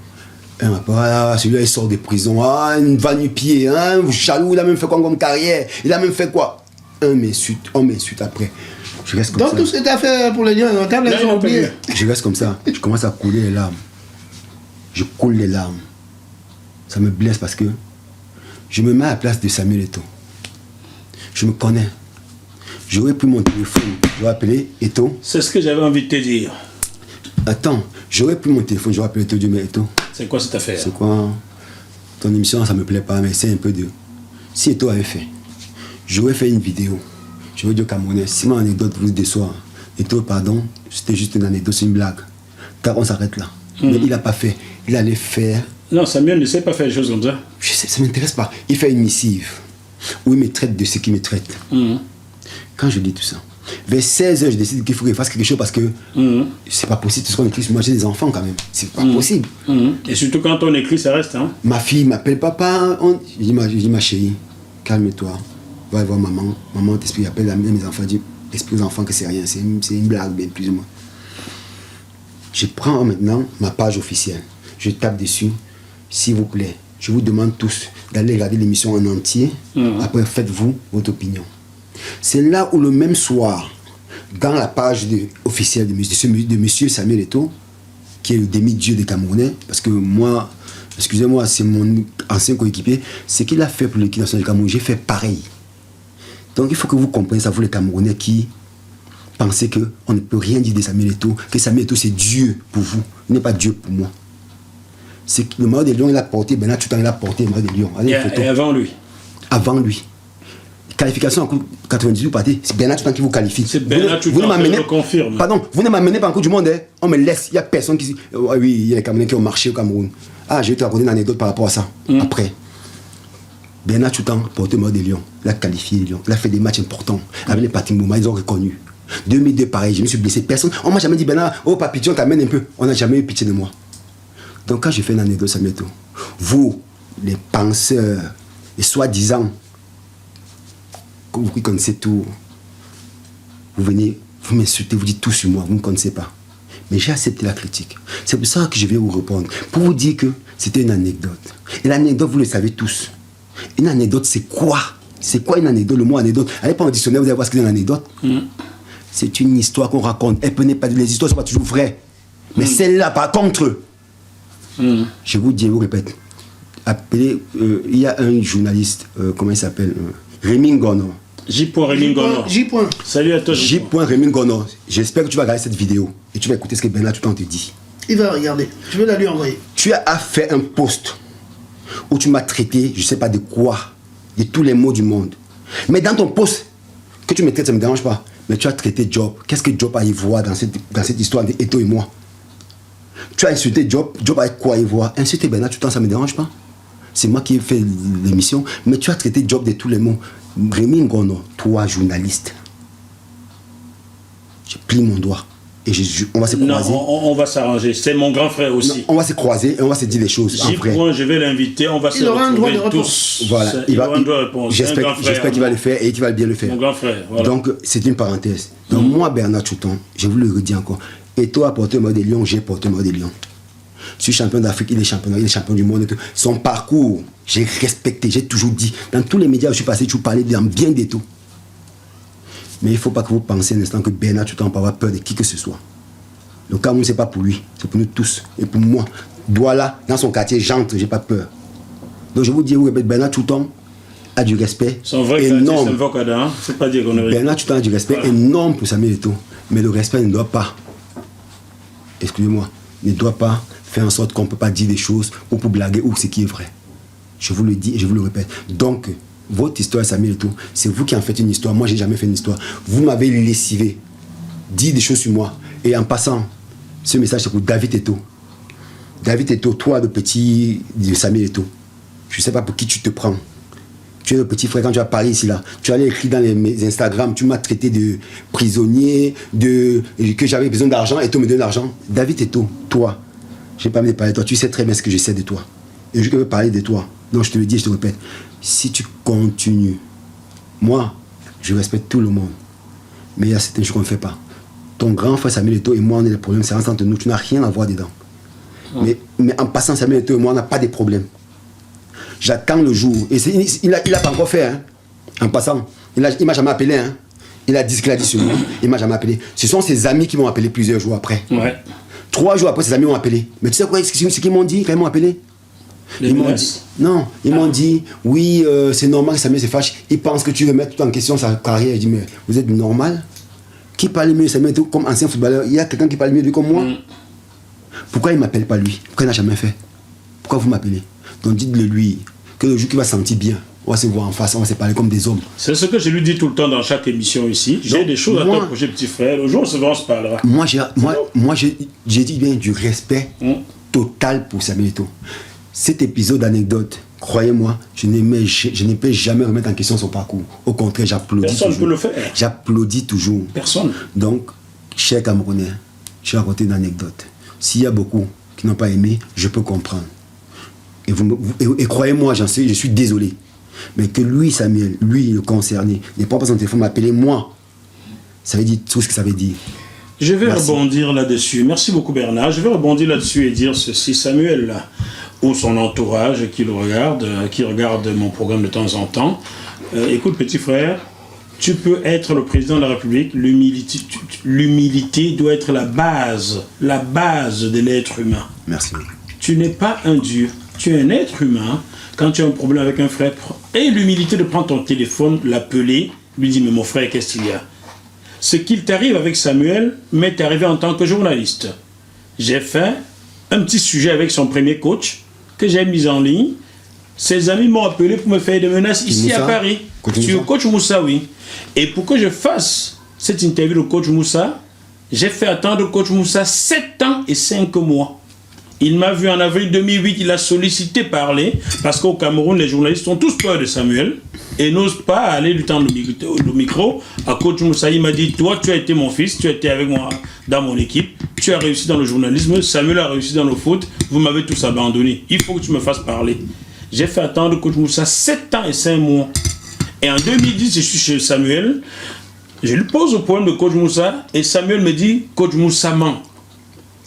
Ah, celui-là il sort de prison. Ah, une va-nu-pied, hein, jaloux, il a même fait quoi comme carrière? Il a même fait quoi? On m'insulte après. Je reste comme ça. Donc tout ce que tu as fait pour les lions indomptables, ils ont oublié. Je reste comme ça. Je commence à couler les larmes. Je coule les larmes. Ça me blesse parce que je me mets à la place de Samuel Eto'o. Je me connais. J'aurais pris mon téléphone, j'aurais appelé Eto. C'est ce que j'avais envie de te dire. Attends, j'aurais pris mon téléphone, j'aurais appelé Eto, mais Eto. C'est quoi cette affaire? C'est quoi? Ton émission, ça me plaît pas, mais c'est un peu de... Si Eto avait fait, j'aurais fait une vidéo. Je veux dire Camerounais, si mon anecdote vous déçoit, Eto, pardon, c'était juste une anecdote, c'est une blague. Car on s'arrête là. Mais il n'a pas fait. Il allait faire... Non, Samuel ne sait pas faire des choses comme ça. Je sais, ça ne m'intéresse pas. Il fait une missive où il me traite de ce qu'il me traite. Quand je dis tout ça, vers 16h, je décide qu'il faut qu'il fasse quelque chose parce que c'est pas possible. Tout ce qu'on écrit, moi j'ai des enfants quand même. C'est pas possible. Et surtout quand on écrit, ça reste. Hein? Ma fille m'appelle papa. Je dis ma chérie, calme-toi. Va voir maman. Maman t'explique, appelle mes enfants, dit explique aux enfants que c'est rien. C'est une blague, bien plus ou moins. Je prends maintenant ma page officielle. Je tape dessus. S'il vous plaît, je vous demande tous d'aller regarder l'émission en entier. Après, faites-vous votre opinion. C'est là où le même soir, dans la page officielle de monsieur Samuel Eto, qui est le demi-dieu des Camerounais, parce que moi, excusez-moi, c'est mon ancien coéquipier, ce qu'il a fait pour l'équipe nationale du Cameroun, j'ai fait pareil. Donc il faut que vous compreniez ça, vous les Camerounais qui pensez qu'on ne peut rien dire de Samuel Eto, que Samuel Eto c'est Dieu pour vous, il n'est pas Dieu pour moi. C'est que le Maillot des Lions, il a porté, Bernard Tutan, il a porté le Maillot des Lions. Allez, et avant lui? Avant lui. Qualification en Coupe 98, partez, c'est Bernard Tutan qui vous qualifie. C'est Bernard Tutan, je le confirme. Pardon, vous ne m'amenez pas en Coupe du Monde, hein. On me laisse, il n'y a personne qui... oui, il y a les Camerounais qui ont marché au Cameroun. Ah, je vais te raconter une anecdote par rapport à ça, après. Bernard Tutan porté le Maillot des Lions, il a qualifié les Lions, il a fait des matchs importants avec les Patrick Mouma, ils ont reconnu. 2002, pareil, je me suis blessé, personne, on m'a jamais dit Bernard, oh papy, on t'amène un peu, on n'a jamais eu pitié de moi. Donc quand je fais une anecdote, Samuel Eto, vous, les penseurs, les soi-disant, vous qui connaissez tout, vous venez, vous m'insultez, vous dites tout sur moi, vous ne me connaissez pas. Mais j'ai accepté la critique. C'est pour ça que je vais vous répondre, pour vous dire que c'était une anecdote. Et l'anecdote, vous le savez tous. Une anecdote, c'est quoi? C'est quoi une anecdote? Le mot anecdote, allez pas en dictionnaire, vous allez voir ce qu'est une anecdote. C'est une histoire qu'on raconte. Elle peut pas, les histoires ne sont pas toujours vraies. Mais celle-là, par contre, je vous dis, je vous répète, appelez, il y a un journaliste, comment il s'appelle, Rémi Ngono. J. Rémi Ngono. J. Salut à toi. J. Rémi Ngono. J'espère que tu vas regarder cette vidéo et tu vas écouter ce que Bernard Tutan te dit. Il va regarder. Je vais la lui envoyer. Tu as fait un post où tu m'as traité, je ne sais pas de quoi, de tous les mots du monde. Mais dans ton post, que tu me traites, ça ne me dérange pas. Mais tu as traité Job. Qu'est-ce que Job a y voir dans cette histoire d'Eto et moi? Tu as insulté Job. Job a quoi y voir? Insulter Bernard Tutan, ça ne me dérange pas. C'est moi qui ai fait l'émission. Mais tu as traité Job de tous les mots. Rémi Ngono, toi, journaliste. Je plie mon doigt. Et on va se croiser. Non, on va s'arranger. C'est mon grand frère aussi. Non, on va se croiser et on va se dire les choses. Je vais l'inviter. On va se retrouver tous. Voilà. Il aura un droit de réponse. J'espère qu'il va le faire et qu'il va bien le faire. Mon grand frère. Voilà. Donc, c'est une parenthèse. Donc, moi, Bernard Tutan, je vous le redis encore. Et toi, porté le Maillot des Lions, j'ai porté le Maillot des Lions. Je suis champion d'Afrique, il est champion du monde. Et tout. Son parcours, j'ai respecté, j'ai toujours dit. Dans tous les médias où je suis passé, je parlais bien des tout. Mais il ne faut pas que vous pensiez un instant que Bernard Tutan peut avoir peur de qui que ce soit. Le Cameroun, ce n'est pas pour lui, c'est pour nous tous. Et pour moi, Douala, dans son quartier, j'entre, je n'ai pas peur. Donc je vous dis, Bernard Tutan a du respect énorme. C'est pas dire qu'on aurait... Bernard Tutan a du respect énorme pour Samuel Eto. Mais le respect ne doit pas, excusez-moi, ne doit pas faire en sorte qu'on ne peut pas dire des choses ou pour blaguer ou ce qui est vrai. Je vous le dis et je vous le répète. Donc, votre histoire, Samuel Eto, c'est vous qui en faites une histoire. Moi, je n'ai jamais fait une histoire. Vous m'avez lessivé, dit des choses sur moi. Et en passant, ce message, c'est pour David Eto. David Eto, toi, le petit de Samuel Eto, je ne sais pas pour qui tu te prends. Tu es le petit frère, quand tu as parlé ici, là, tu allais écrire dans les Instagram, tu m'as traité de prisonnier, que j'avais besoin d'argent, et toi me donne l'argent. David Eto, toi, je n'ai pas envie de parler de toi, tu sais très bien ce que je sais de toi. Et je veux parler de toi. Donc je te le dis et je te répète, si tu continues, moi, je respecte tout le monde, mais il y a certaines choses qu'on ne fait pas. Ton grand frère Samuel Eto et moi, on a des problèmes, c'est entre nous, tu n'as rien à voir dedans. Mais en passant, Samuel Eto et moi, on n'a pas de problème. J'attends le jour. Et il n'a pas encore fait, hein. En passant. Il ne m'a jamais appelé, hein. Il a dit ce qu'il a dit sur moi. Il ne m'a jamais appelé. Ce sont ses amis qui m'ont appelé plusieurs jours après. 3 jours après, ses amis m'ont appelé. Mais tu sais quoi, ce qu'ils m'ont dit quand ils m'ont appelé? Ils m'ont dit, non, ils m'ont dit, oui, c'est normal que Samuel se fâche. Il pense que tu remets tout en question sa carrière. Je dis, mais vous êtes normal? Qui parle mieux de Samuel comme ancien footballeur? Il y a quelqu'un qui parle mieux de lui comme moi? Pourquoi il ne m'appelle pas lui? Pourquoi il n'a jamais fait? Pourquoi vous m'appelez? Donc dites-le lui, que le jour qu'il va se sentir bien, on va se voir en face, on va se parler comme des hommes. C'est ce que je lui dis tout le temps dans chaque émission ici. J'ai des choses à te reprocher, petit frère. Le jour où on se parlera. Moi, j'ai dit bien du respect total pour Samuel Eto'o. Cet épisode d'anecdote, croyez-moi, je ne peux jamais remettre en question son parcours. Au contraire, j'applaudis toujours. Personne ne peut le faire. J'applaudis toujours. Personne. Donc, cher Camerounais, je vais raconter une anecdote. S'il y a beaucoup qui n'ont pas aimé, je peux comprendre. Et croyez-moi, je suis désolé. Mais que lui, Samuel, lui, le concerné, n'est pas son téléphone, m'appeler moi. Ça veut dire tout ce que ça veut dire. Je vais rebondir là-dessus. Merci beaucoup, Bernard. Je vais rebondir là-dessus et dire ceci. Samuel, là, ou son entourage qui regarde mon programme de temps en temps. Écoute, petit frère, tu peux être le président de la République. L'humilité doit être la base de l'être humain. Merci. Tu n'es pas un dieu. Tu es un être humain. Quand tu as un problème avec un frère, aie l'humilité de prendre ton téléphone, l'appeler, lui dire, mais mon frère, qu'est-ce qu'il y a? Ce qu'il t'arrive avec Samuel m'est arrivé en tant que journaliste. J'ai fait un petit sujet avec son premier coach que j'ai mis en ligne. Ses amis m'ont appelé pour me faire des menaces ici à Paris. Sur coach Moussa, oui. Et pour que je fasse cette interview de coach Moussa, j'ai fait attendre coach Moussa 7 ans et 5 mois. Il m'a vu en avril 2008, il a sollicité parler, parce qu'au Cameroun, les journalistes ont tous peur de Samuel et n'osent pas aller lui tendre le micro. À coach Moussa, il m'a dit, toi, tu as été mon fils, tu as été avec moi dans mon équipe, tu as réussi dans le journalisme, Samuel a réussi dans le foot, vous m'avez tous abandonné, il faut que tu me fasses parler. J'ai fait attendre coach Moussa 7 ans et 5 mois. Et en 2010, je suis chez Samuel, je lui pose le problème de coach Moussa, et Samuel me dit, coach Moussa ment.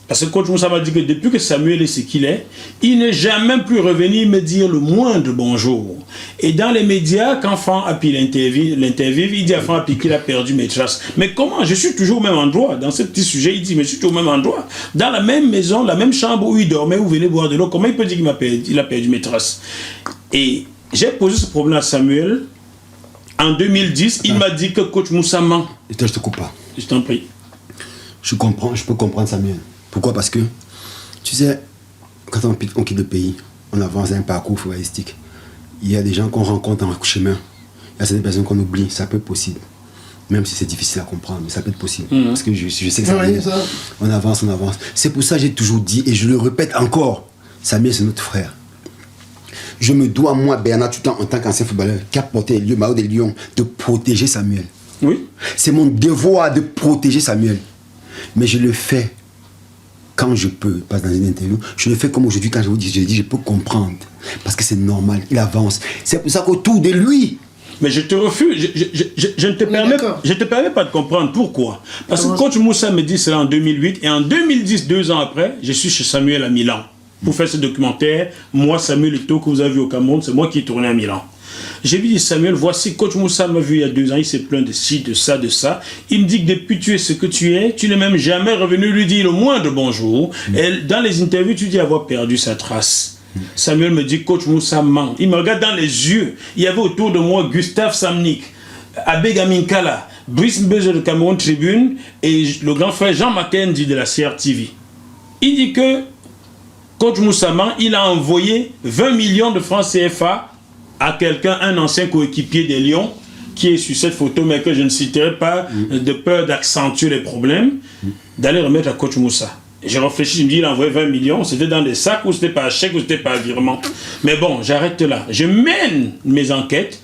Parce que coach Moussa m'a dit que depuis que Samuel est ce qu'il est, il n'est jamais plus revenu me dire le moindre bonjour. Et dans les médias, quand Franck Hapi l'interviewe, il dit à Franck Hapi qu'il a perdu mes traces. Mais comment? Je suis toujours au même endroit. Dans ce petit sujet, il dit, mais je suis toujours au même endroit. Dans la même maison, la même chambre où il dormait, où il venait boire de l'eau, comment il peut dire qu'il a perdu mes traces? Et j'ai posé ce problème à Samuel. En 2010, il m'a dit que coach Moussa ment. Je te coupe pas. Je t'en prie. Je peux comprendre Samuel. Pourquoi? Parce que, tu sais, quand on quitte le pays, on avance un parcours footballistique. Il y a des gens qu'on rencontre en chemin. Il y a certaines personnes qu'on oublie. Ça peut être possible. Même si c'est difficile à comprendre, mais ça peut être possible. Parce que je sais que ça vient. On avance. C'est pour ça que j'ai toujours dit, et je le répète encore, Samuel, c'est notre frère. Je me dois, moi, Bernard Tutan, en tant qu'ancien footballeur, qui a porté le maillot des Lions, de protéger Samuel. Oui. C'est mon devoir de protéger Samuel. Mais je le fais quand je peux, pas dans une interview, je le fais comme aujourd'hui quand je vous dis, je peux comprendre. Parce que c'est normal, il avance. C'est pour ça qu'autour de lui... Mais je te refuse, je ne te permets pas de comprendre. Pourquoi? Parce que coach Moussa me dit cela en 2008, et en 2010, 2 ans après, je suis chez Samuel à Milan pour faire ce documentaire. Moi, Samuel Eto'o, que vous avez vu au Cameroun, c'est moi qui ai tourné à Milan. J'ai lui dit, Samuel, voici, coach Moussa m'a vu il y a 2 ans, il s'est plaint de ci, de ça, de ça. Il me dit que depuis tu es ce que tu es, tu n'es même jamais revenu lui dire le moindre bonjour. Et dans les interviews, tu dis avoir perdu sa trace. Samuel me dit, coach Moussa ment. Il me regarde dans les yeux. Il y avait autour de moi Gustave Samnik, Abeg Aminkala, Brice Mbeze de Cameroun Tribune et le grand frère Jean Mackenzie de la CRTV. Il dit que coach Moussa ment, il a envoyé 20 millions de francs CFA à quelqu'un, un ancien coéquipier des Lions, qui est sur cette photo, mais que je ne citerai pas, de peur d'accentuer les problèmes, d'aller remettre à coach Moussa. J'ai réfléchi, je me dis, il a envoyé 20 millions, c'était dans des sacs, ou c'était pas un chèque, ou c'était pas un virement. Mais bon, j'arrête là. Je mène mes enquêtes,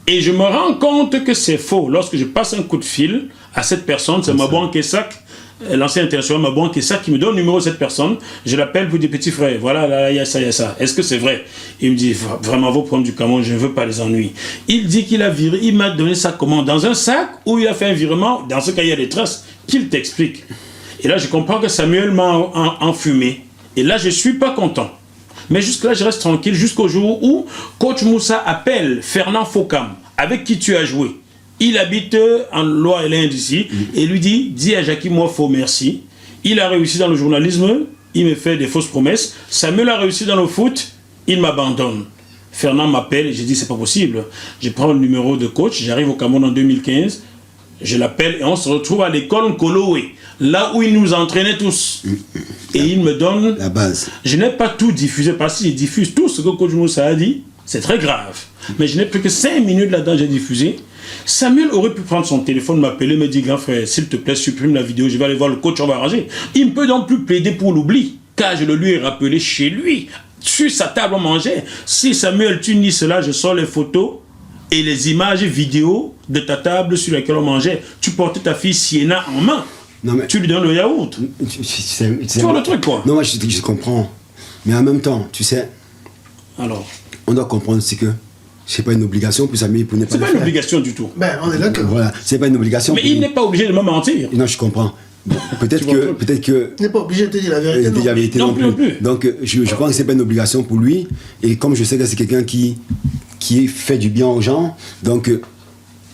et je me rends compte que c'est faux. Lorsque je passe un coup de fil à cette personne, c'est Mabouan Kessak, l'ancien international Mabouan Kessak, qui me donne le numéro de cette personne. Je l'appelle pour des petits frères. Voilà, là, il y a ça, il y a ça. Est-ce que c'est vrai? Il me dit, vraiment, vos problèmes du Cameroun, je ne veux pas les ennuis. Il dit qu'il a viré, il m'a donné ça comment? Dans un sac où il a fait un virement, dans ce cas, il y a des traces, qu'il t'explique. Et là, je comprends que Samuel m'a enfumé. Et là, je ne suis pas content. Mais jusque-là, je reste tranquille jusqu'au jour où coach Moussa appelle Fernand Fokam, avec qui tu as joué. Il habite en Loire-et-L'Inde ici, et lui dit, dis à Jackie Moifo merci. Il a réussi dans le journalisme, il me fait des fausses promesses. Samuel a réussi dans le foot, Il m'abandonne. Fernand m'appelle et j'ai dit c'est pas possible. Je prends le numéro de coach, j'arrive au Cameroun en 2015, je l'appelle et on se retrouve à l'école Nkolowe, là où il nous entraînait tous. Et il me donne... La base. Je n'ai pas tout diffusé parce que je diffuse tout ce que coach Moussa a dit, c'est très grave. Mais je n'ai plus que 5 minutes là-dedans, j'ai diffusé. Samuel aurait pu prendre son téléphone, m'appeler, me dire, grand frère, s'il te plaît, supprime la vidéo, je vais aller voir le coach, on va arranger. Il ne peut donc plus plaider pour l'oubli, car je le lui ai rappelé chez lui. Sur sa table, on mangeait. Si Samuel, tu dis cela, je sors les photos et les images vidéo de ta table sur laquelle on mangeait. Tu portais ta fille Sienna en main. Non, mais... Tu lui donnes le yaourt. Tu vois le truc, quoi. Non, moi, je comprends. Mais en même temps, tu sais... Alors, on doit comprendre, c'est que c'est pas une obligation pour Samuel pour ne pas c'est le pas faire. une obligation du tout. Ben, on est là que... Voilà, c'est pas une obligation. Mais il n'est pas obligé de me mentir. Non, je comprends. Bon, peut-être que On n'est pas obligé de te dire la vérité. il y a vérité non plus. Donc, je pense que c'est pas une obligation pour lui. Et comme je sais que c'est quelqu'un qui fait du bien aux gens, donc,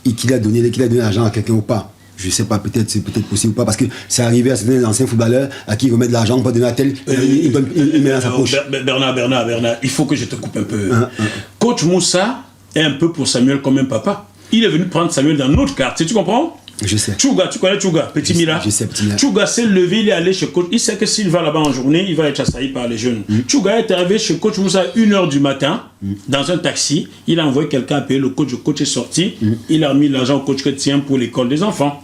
et qu'il a donné l'argent à quelqu'un ou pas. Je sais pas, peut-être c'est peut-être possible ou pas, parce que c'est arrivé à certains anciens footballeurs à qui il remet de l'argent, pas donner à tel, il met dans sa poche. Bernard, il faut que je te coupe un peu. Coach Moussa est un peu pour Samuel comme un papa. Il est venu prendre Samuel dans notre quartier, tu comprends? Je sais. Tchouga, tu connais Tchouga, Petit Mila? Je sais, Petit Mila. Tchouga s'est levé, il est allé chez coach. Il sait que s'il va là-bas en journée, il va être assailli par les jeunes. Tchouga est arrivé chez coach Moussa à 1h du matin, dans un taxi. Il a envoyé quelqu'un à payer le coach est sorti. Il a remis l'argent au coach chrétien pour l'école des enfants.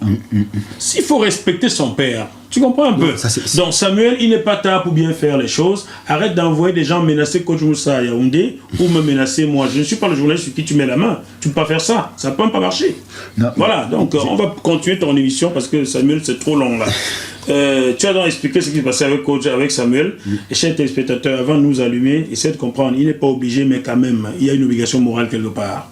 S'il faut respecter son père, tu comprends un peu? Donc Samuel, il n'est pas tard pour bien faire les choses. Arrête d'envoyer des gens menacer coach Moussa à Yaoundé ou me menacer moi. Je ne suis pas le journaliste sur qui tu mets la main. Tu ne peux pas faire ça. Ça ne peut pas marcher. Non. Voilà, donc on va continuer ton émission parce que Samuel, c'est trop long là. Tu as donc expliqué ce qui se passait avec Samuel. Et chers téléspectateurs, avant de nous allumer, essayez de comprendre. Il n'est pas obligé, mais quand même, il y a une obligation morale quelque part.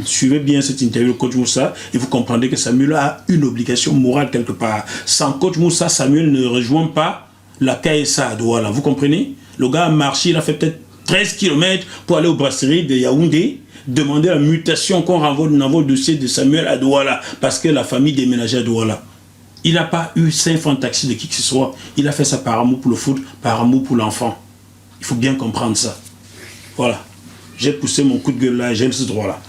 Suivez bien cette interview de coach Moussa et vous comprendrez que Samuel a une obligation morale quelque part. Sans coach Moussa, Samuel ne rejoint pas la KSA à Douala. Vous comprenez? Le gars a marché, il a fait peut-être 13 km pour aller aux brasseries de Yaoundé, demander la mutation qu'on renvoie dans le dossier de Samuel à Douala parce que la famille déménageait à Douala. Il n'a pas eu 5 francs de taxi de qui que ce soit. Il a fait ça par amour pour le foot, par amour pour l'enfant. Il faut bien comprendre ça. Voilà. J'ai poussé mon coup de gueule là et j'ai ce droit là.